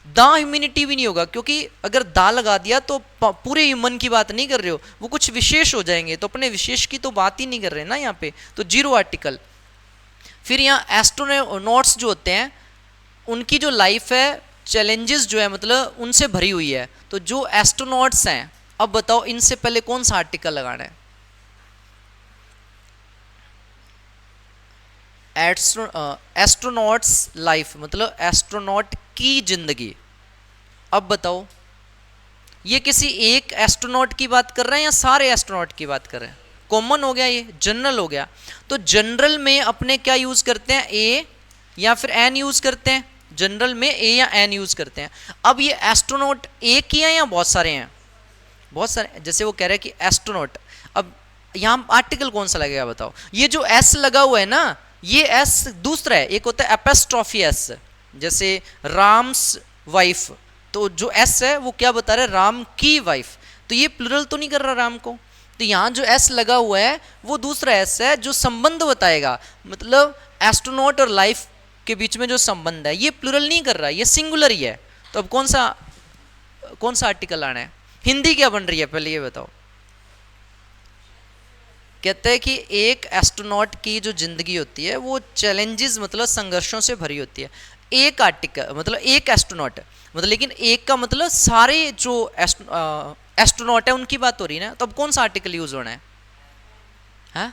दा ह्यूमैनिटी भी नहीं होगा, क्योंकि अगर दा लगा दिया तो पूरे ह्यूमन की बात नहीं कर रहे हो, वो कुछ विशेष हो जाएंगे, तो अपने विशेष की तो बात ही नहीं कर रहे ना यहाँ पे, तो जीरो आर्टिकल। फिर यहाँ एस्ट्रोनॉट्स जो होते हैं उनकी जो लाइफ है, चैलेंजेस जो है मतलब उनसे भरी हुई है। तो जो एस्ट्रोनॉट्स हैं, अब बताओ इनसे पहले कौन सा आर्टिकल लगाना है? एस्ट्रोनॉट्स लाइफ मतलब एस्ट्रोनॉट की जिंदगी। अब बताओ ये किसी एक एस्ट्रोनॉट की बात कर रहे हैं या सारे एस्ट्रोनॉट की बात कर रहे हैं? कॉमन हो गया, ये जनरल हो गया। तो जनरल में अपने क्या यूज करते हैं? ए या फिर एन यूज करते हैं। जनरल में ए या एन यूज करते हैं। अब ये एस्ट्रोनॉट एक ही है या बहुत सारे हैं? बहुत सारे। जैसे वो कह रहे हैं कि एस्ट्रोनॉट, अब यहाँ आर्टिकल कौन सा लगेगा बताओ? ये जो एस लगा हुआ है ना, ये एस दूसरा है, एक होता है एपेस्ट्रॉफी एस, जैसे राम्स वाइफ, तो जो एस है वो क्या बता रहा है? राम की वाइफ, तो ये प्लुरल तो नहीं कर रहा राम को। तो यहाँ जो एस लगा हुआ है वो दूसरा एस है जो संबंध बताएगा, मतलब एस्ट्रोनॉट और लाइफ के बीच में जो संबंध है, ये प्लुरल नहीं कर रहा, ये सिंगुलर ही है। तो अब कौन सा आर्टिकल आना है? हिंदी क्या बन रही है पहले ये बताओ? कहते हैं कि एक एस्ट्रोनॉट की जो जिंदगी होती है वो चैलेंजेस मतलब संघर्षों से भरी होती है। एक आर्टिकल मतलब एक एस्ट्रोनॉट मतलब, लेकिन एक का मतलब सारे जो एस्ट्रोनॉट है उनकी बात हो रही है ना। तो अब कौन सा आर्टिकल यूज होना है? हाँ,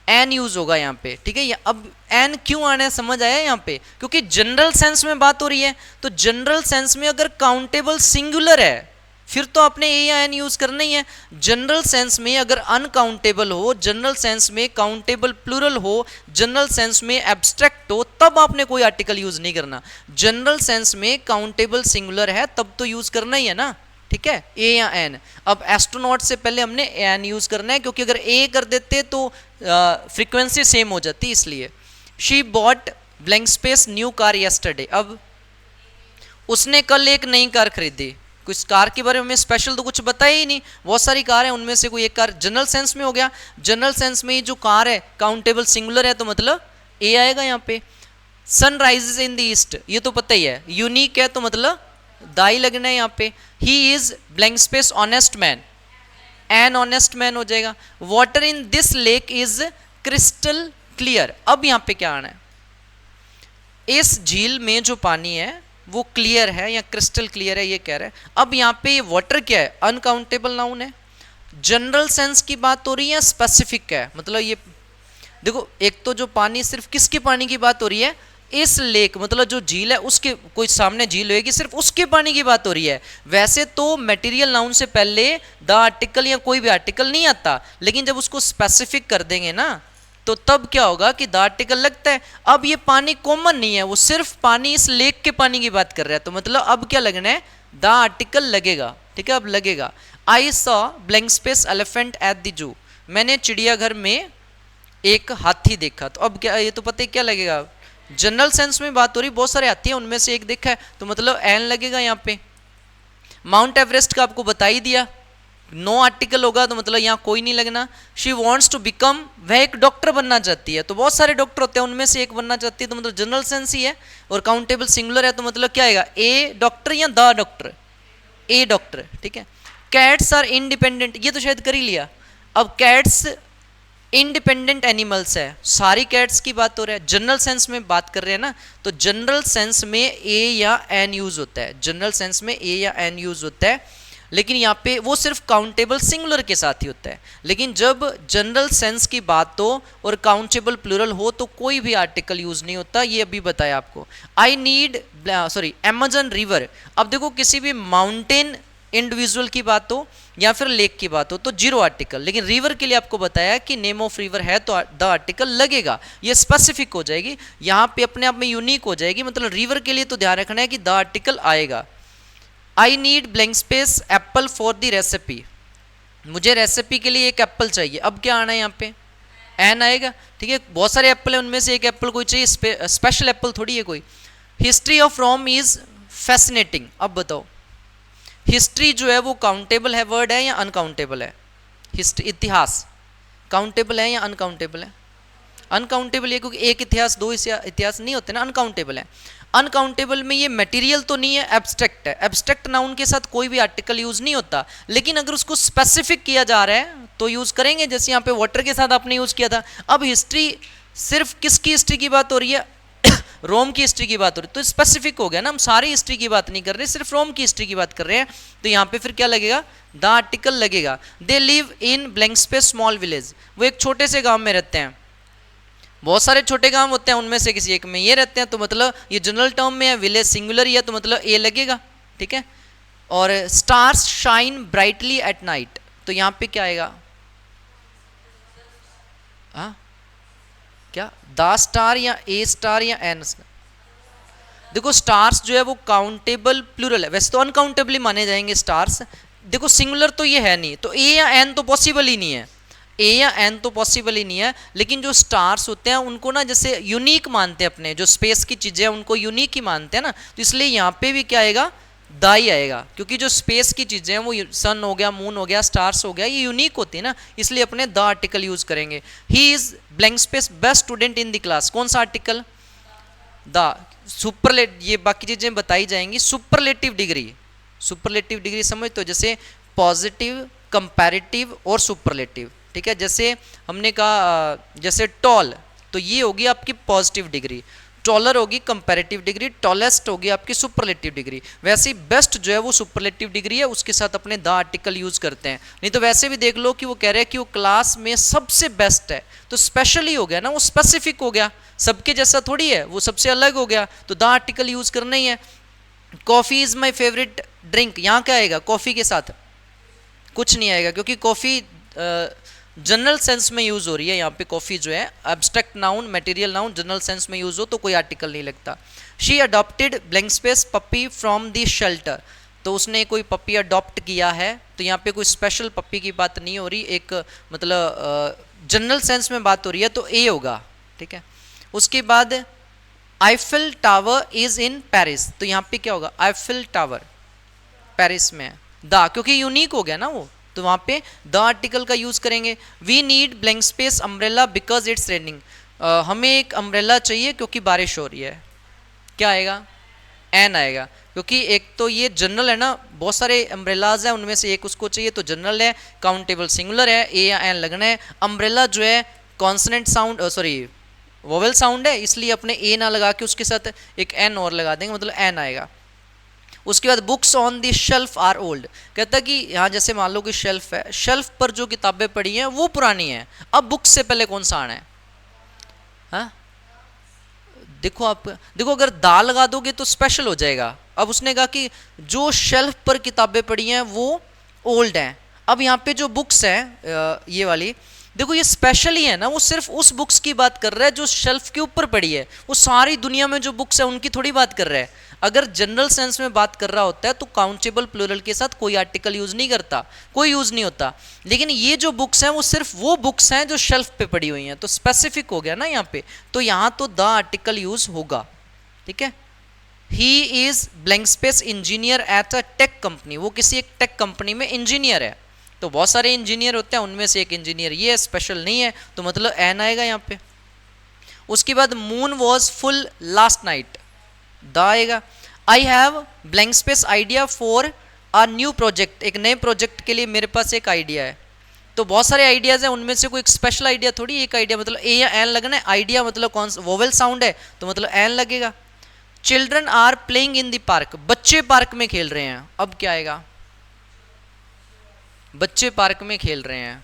एन यूज होगा यहाँ पे, ठीक है। अब एन क्यों आना है समझ आया यहाँ पे? क्योंकि जनरल सेंस में बात हो रही है, तो जनरल सेंस में अगर काउंटेबल सिंगुलर है फिर तो आपने ए या एन यूज करना ही है। जनरल सेंस में अगर अनकाउंटेबल हो, जनरल सेंस में काउंटेबल प्लूरल हो, जनरल सेंस में एब्स्ट्रैक्ट हो, तब आपने कोई आर्टिकल यूज नहीं करना। जनरल सेंस में काउंटेबल सिंगुलर है तब तो यूज करना ही है ना, ठीक है, ए या एन। अब एस्ट्रोनॉट से पहले हमने एन यूज करना है, क्योंकि अगर ए कर देते तो फ्रीक्वेंसी सेम हो जाती, इसलिए। She bought blank space new car yesterday, अब उसने कल एक नई कार खरीदी। कुछ कार के बारे में स्पेशल तो कुछ बताया ही नहीं, बहुत सारी कार है, उनमें से कोई एक कार जनरल सेंस में हो गया। जनरल सेंस में ये जो कार है काउंटेबल सिंगुलर है, तो मतलब ए आएगा यहाँ पे। Sun rises in the east, ये तो पता ही है, यूनिक है तो मतलब दाई लगना है यहाँ पे। He is blank space honest man, an honest man हो जाएगा। Water in this lake is crystal clear, अब यहाँ पे क्या आना है? इस झील में जो पानी है वो क्लियर है या क्रिस्टल क्लियर है, ये कह रहा है। अब यहाँ पे वाटर क्या है? अनकाउंटेबल नाउन है। जनरल सेंस की बात हो रही है, स्पेसिफिक है, मतलब ये देखो, एक तो जो पानी, सिर्फ किसके पानी की बात हो रही है? इस लेक मतलब जो झील है उसके, कोई सामने झील होगी, सिर्फ उसके पानी की बात हो रही है। वैसे तो मटेरियल नाउन से पहले द आर्टिकल या कोई भी आर्टिकल नहीं आता, लेकिन जब उसको स्पेसिफिक कर देंगे ना तो तब क्या होगा कि द आर्टिकल लगता है। अब ये पानी कॉमन नहीं है, वो सिर्फ पानी, इस लेक के पानी की बात कर रहा है, तो मतलब अब क्या लगना है? द आर्टिकल लगेगा, ठीक है, अब लगेगा। I saw blank space elephant at the zoo, मैंने चिड़ियाघर में एक हाथी देखा, तो अब क्या, ये तो पता है क्या लगेगा? जनरल सेंस में बात हो रही, बहुत सारे आती है, उनमें से एक देखा है तो मतलब एन लगेगा यहाँ पे। माउंट एवरेस्ट का आपको बता ही दिया, नो आर्टिकल होगा तो मतलब यहाँ कोई नहीं लगना। शी वॉन्ट्स टू बिकम, वह एक डॉक्टर बनना चाहती है, तो बहुत सारे डॉक्टर होते हैं, उनमें से एक बनना चाहती है, तो मतलब जनरल सेंस ही है। और काउंटेबल सिंगुलर है तो मतलब क्या आएगा, ए डॉक्टर या द डॉक्टर, ए डॉक्टर, ठीक है। कैट्स आर इंडिपेंडेंट, ये तो शायद कर ही लिया। अब कैट्स इंडिपेंडेंट एनिमल्स है, सारी कैट्स की बात हो रहा है, जनरल सेंस में बात कर रहे हैं ना, तो जनरल सेंस में ए या एन यूज होता है, जनरल सेंस में ए या एन यूज होता है, लेकिन यहाँ पे वो सिर्फ काउंटेबल सिंगुलर के साथ ही होता है। लेकिन जब जनरल सेंस की बात हो और काउंटेबल प्लूरल हो तो कोई भी आर्टिकल यूज नहीं होता, ये अभी बताया आपको। I need, sorry, Amazon river, अब देखो किसी भी माउंटेन इंडिविजुअल की बात हो या फिर लेक की बात हो तो जीरो आर्टिकल, लेकिन रिवर के लिए आपको बताया कि नेम ऑफ रिवर है तो द आर्टिकल लगेगा, ये स्पेसिफिक हो जाएगी, यहाँ पे अपने आप में यूनिक हो जाएगी, मतलब रिवर के लिए तो ध्यान रखना है कि द आर्टिकल आएगा। I need blank space Apple for the recipe, मुझे रेसिपी के लिए एक एप्पल चाहिए, अब क्या आना है यहाँ पे, एन आएगा, ठीक है। बहुत सारे एप्पल है, उनमें से एक एप्पल कोई चाहिए, स्पेशल एप्पल थोड़ी है कोई। History of Rome is fascinating, अब बताओ हिस्ट्री जो है वो काउंटेबल है वर्ड है या अनकाउंटेबल है, हिस्ट्री इतिहास काउंटेबल है या अनकाउंटेबल है, अनकाउंटेबल है, क्योंकि एक इतिहास दो इतिहास नहीं होते ना, अनकाउंटेबल है। अनकाउंटेबल में ये मटेरियल तो नहीं है, एब्स्ट्रैक्ट है, एब्स्ट्रैक्ट नाउन के साथ कोई भी आर्टिकल यूज नहीं होता, लेकिन अगर उसको स्पेसिफिक किया जा रहा है तो यूज करेंगे, जैसे यहाँ पे वाटर के साथ आपने यूज किया था। अब हिस्ट्री सिर्फ किसकी हिस्ट्री की बात हो रही है, रोम की हिस्ट्री की बात हो रही है, तो स्पेसिफिक हो गया ना, हम सारी हिस्ट्री की बात नहीं कर रहे, सिर्फ रोम की हिस्ट्री की बात कर रहे हैं, तो यहाँ पे फिर क्या लगेगा, द आर्टिकल लगेगा। They live in blank space small village, वो एक छोटे से गांव में रहते हैं, बहुत सारे छोटे गांव होते हैं, उनमें से किसी एक में ये रहते हैं, तो मतलब ये जनरल टर्म में है, विलेज सिंगुलर ही है तो मतलब ए लगेगा, ठीक है। और stars shine brightly at night, तो यहाँ पे क्या आएगा, हाँ क्या, द स्टार या ए स्टार या एन। देखो स्टार्स जो है वो काउंटेबल प्लूरल है, वैसे तो अनकाउंटेबली माने जाएंगे स्टार्स, देखो सिंगुलर तो ये है नहीं, तो ए या एन तो पॉसिबल ही नहीं है, ए या एन तो पॉसिबल ही नहीं है, लेकिन जो स्टार्स होते हैं उनको ना जैसे यूनिक मानते हैं, अपने जो स्पेस की चीज़ें हैं उनको यूनिक ही मानते हैं ना, तो इसलिए यहाँ पे भी क्या आएगा, द ही आएगा, क्योंकि जो स्पेस की चीज़ें हैं वो सन हो गया, मून हो गया, स्टार्स हो गया, ये यूनिक होती है ना, इसलिए अपने द आर्टिकल यूज करेंगे। He is blank space best student in the class, कौन सा आर्टिकल, द। सुपरलेट, ये बाकी चीजें बताई जाएंगी। सुपरलेटिव डिग्री, सुपरलेटिव डिग्री समझ तो, जैसे पॉजिटिव, कंपैरेटिव और सुपरलेटिव, ठीक है। जैसे हमने कहा जैसे टॉल, तो ये होगी आपकी पॉजिटिव डिग्री, टॉलर होगी कंपैरेटिव डिग्री, टॉलेस्ट होगी आपकी सुपरलेटिव डिग्री। वैसे ही बेस्ट जो है वो सुपरलेटिव डिग्री है, उसके साथ अपने द आर्टिकल यूज करते हैं, नहीं तो वैसे भी देख लो कि वो कह रहे हैं कि वो क्लास में सबसे बेस्ट है, तो स्पेशल ही हो गया ना, वो स्पेसिफिक हो गया, सबके जैसा थोड़ी है, वो सबसे अलग हो गया, तो द आर्टिकल यूज करना ही है। Coffee is my favourite drink, यहाँ क्या आएगा, कॉफी के साथ कुछ नहीं आएगा, क्योंकि कॉफी जनरल सेंस में यूज हो रही है, यहाँ पे कॉफी जो है abstract noun, material noun, general sense में यूज हो तो कोई आर्टिकल नहीं लगता। She adopted blank space puppy from the shelter, तो उसने कोई पपी अडॉप्ट किया है, तो यहाँ पे कोई स्पेशल पपी की बात नहीं हो रही, एक मतलब जनरल सेंस में बात हो रही है, तो ए होगा, ठीक है। उसके बाद Eiffel tower is in Paris, तो यहाँ पे क्या होगा, आईफिल टावर पेरिस में है, द, क्योंकि यूनिक हो गया ना वो, तो वहाँ पे द आर्टिकल का यूज करेंगे। We need blank space umbrella because it's raining, हमें एक अम्ब्रेला चाहिए क्योंकि बारिश हो रही है, क्या आएगा, एन आएगा, क्योंकि एक तो ये जनरल है ना, बहुत सारे अम्ब्रेलाज हैं, उनमें से एक उसको चाहिए, तो जनरल है, काउंटेबल सिंगुलर है, ए या एन लगना है। अम्ब्रेला जो है consonant sound, sorry vowel sound है, इसलिए अपने ए ना लगा के उसके साथ एक एन और लगा देंगे, मतलब एन आएगा। उसके बाद books on the shelf are old, कहता है कि यहाँ जैसे मान लो कि शेल्फ है, शेल्फ पर जो किताबें पड़ी हैं वो पुरानी हैं, अब बुक्स से पहले कौन सा आना है, हाँ देखो आप, देखो अगर दा लगा दोगे तो स्पेशल हो जाएगा। अब उसने कहा कि जो शेल्फ पर किताबें पड़ी हैं वो ओल्ड हैं, अब यहाँ पे जो बुक्स हैं ये वाली, देखो ये स्पेशल ही है ना, वो सिर्फ उस बुक्स की बात कर रहा है जो शेल्फ के ऊपर पड़ी है, वो सारी दुनिया में जो बुक्स है उनकी थोड़ी बात कर रहा है। अगर जनरल सेंस में बात कर रहा होता है तो काउंटेबल प्लूरल के साथ कोई आर्टिकल यूज नहीं करता, कोई यूज नहीं होता। लेकिन ये जो बुक्स हैं वो सिर्फ वो बुक्स हैं जो शेल्फ पे पड़ी हुई हैं, तो स्पेसिफिक हो गया ना यहाँ पे, तो यहाँ तो द आर्टिकल यूज होगा। ठीक है, he is blank space engineer at a tech company, वो किसी एक टेक कंपनी में इंजीनियर है। तो बहुत सारे इंजीनियर होते हैं, उनमें से एक इंजीनियर ये स्पेशल नहीं है, तो मतलब एन आएगा यहाँ पे। उसके बाद moon was full last night, the आएगा। I have blank space idea for a new project, एक नए प्रोजेक्ट के लिए मेरे पास एक आइडिया है। तो बहुत सारे आइडियाज हैं, उनमें से कोई एक स्पेशल आइडिया थोड़ी, एक आइडिया मतलब ए या एन लगना है, आइडिया मतलब कौन सा वोवेल साउंड है तो मतलब एन लगेगा। Children are playing in the park, बच्चे पार्क में खेल रहे हैं, अब क्या आएगा, बच्चे पार्क में खेल रहे हैं।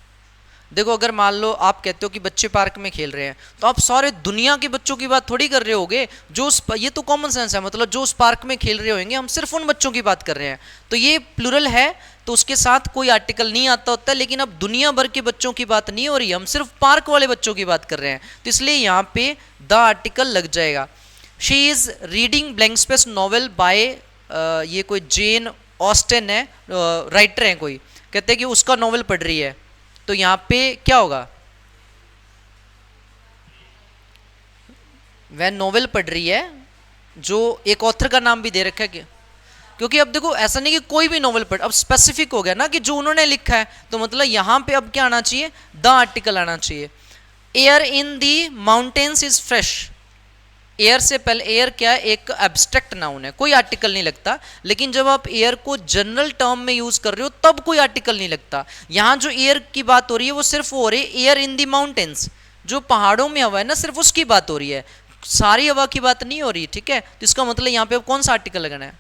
देखो अगर मान लो आप कहते हो कि बच्चे पार्क में खेल रहे हैं, तो आप सारे दुनिया के बच्चों की बात थोड़ी कर रहे होगे जो उस, ये तो कॉमन सेंस है, मतलब जो उस पार्क में खेल रहे होंगे, हम सिर्फ उन बच्चों की बात कर रहे हैं। तो ये प्लूरल है तो उसके साथ कोई आर्टिकल नहीं आता होता है, लेकिन अब दुनिया भर के बच्चों की बात नहीं हो रही, हम सिर्फ पार्क वाले बच्चों की बात कर रहे हैं, तो इसलिए यहाँ पे द आर्टिकल लग जाएगा। She is reading blank space novel by, ये कोई जेन ऑस्टेन है, राइटर है कोई, कहते हैं कि उसका नॉवेल पढ़ रही है, तो यहां पे क्या होगा, वह नॉवेल पढ़ रही है, जो एक ऑथर का नाम भी दे रखा है, क्योंकि अब देखो ऐसा नहीं कि कोई भी नॉवेल पढ़, अब स्पेसिफिक हो गया ना कि जो उन्होंने लिखा है, तो मतलब यहां पे अब क्या आना चाहिए, द आर्टिकल आना चाहिए। Air in the mountains is fresh, air से पहले, एयर क्या है, एक एब्स्ट्रैक्ट नाउन है, कोई आर्टिकल नहीं लगता, लेकिन जब आप एयर को जनरल टर्म में यूज कर रहे हो तब कोई आर्टिकल नहीं लगता। यहां जो एयर की बात हो रही है वो सिर्फ हो रही है एयर इन दी माउंटेन्स, जो पहाड़ों में हवा है ना, सिर्फ उसकी बात हो रही है, सारी हवा की बात नहीं हो रही। ठीक है, तो इसका मतलब यहाँ पे अब कौन सा आर्टिकल लगना है,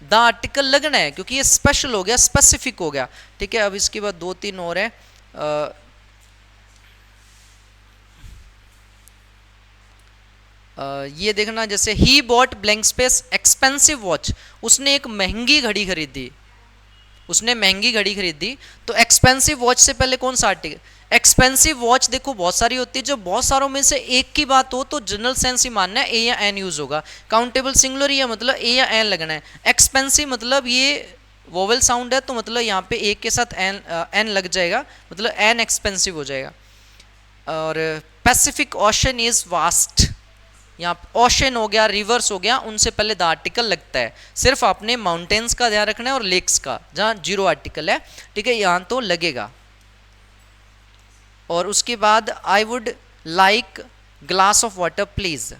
द आर्टिकल लगना है, क्योंकि ये स्पेशल हो गया, स्पेसिफिक हो गया। ठीक है, अब इसके बाद 2-3 और है, ये देखना, जैसे he bought blank space expensive watch, उसने एक महंगी घड़ी खरीदी, उसने महंगी घड़ी खरीदी, तो एक्सपेंसिव वॉच से पहले कौन सा आर्टिकल, एक्सपेंसिव वॉच देखो बहुत सारी होती है, जब बहुत सारों में से एक की बात हो तो जनरल सेंस ही मानना है, ए या एन यूज होगा। काउंटेबल सिंगुलर ही है, मतलब ए या एन लगना है। एक्सपेंसिव मतलब ये वोवेल साउंड है, तो मतलब यहाँ पे ए के साथ एन लग जाएगा, मतलब एन एक्सपेंसिव हो जाएगा। और पैसिफिक ओशन इज वास्ट, यहाँ ओशन हो गया, रिवर्स हो गया, उनसे पहले द आर्टिकल लगता है। सिर्फ आपने माउंटेन्स का ध्यान रखना है और लेक्स का, जहाँ जीरो आर्टिकल है। ठीक है, यहाँ तो लगेगा। और उसके बाद I would like glass of water please,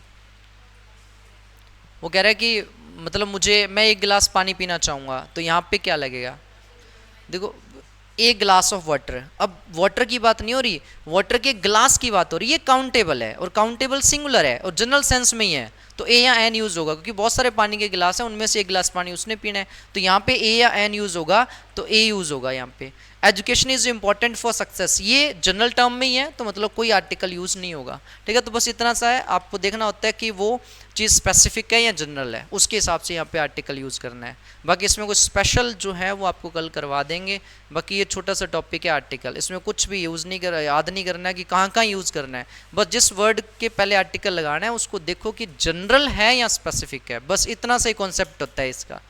वो कह रहा है कि मतलब मुझे, मैं एक गिलास पानी पीना चाहूँगा, तो यहाँ पे क्या लगेगा, देखो एक ग्लास ऑफ वाटर, अब वाटर की बात नहीं हो रही, वाटर के ग्लास की बात हो रही है, काउंटेबल है और काउंटेबल सिंगुलर है और जनरल सेंस में ही है, तो ए या एन यूज होगा, क्योंकि बहुत सारे पानी के गिलास हैं, उनमें से एक गिलास पानी उसने पीना है, तो यहाँ पे ए या एन यूज होगा, तो ए यूज होगा यहाँ पे। Education is important for success, ये जनरल टर्म में ही है, तो मतलब कोई आर्टिकल यूज नहीं होगा। ठीक है, तो बस इतना सा है, आपको देखना होता है कि वो चीज़ स्पेसिफिक है या जनरल है, उसके हिसाब से यहाँ पे आर्टिकल यूज़ करना है। बाकी इसमें कुछ स्पेशल जो है वो आपको कल करवा देंगे। बाकी ये छोटा सा टॉपिक है आर्टिकल, इसमें कुछ भी यूज़ नहीं कर, याद नहीं करना है कि कहाँ कहाँ यूज़ करना है, बस जिस वर्ड के पहले आर्टिकल लगाना है उसको देखो कि जनरल है या स्पेसिफिक है, बस इतना सा ही कॉन्सेप्ट होता है इसका।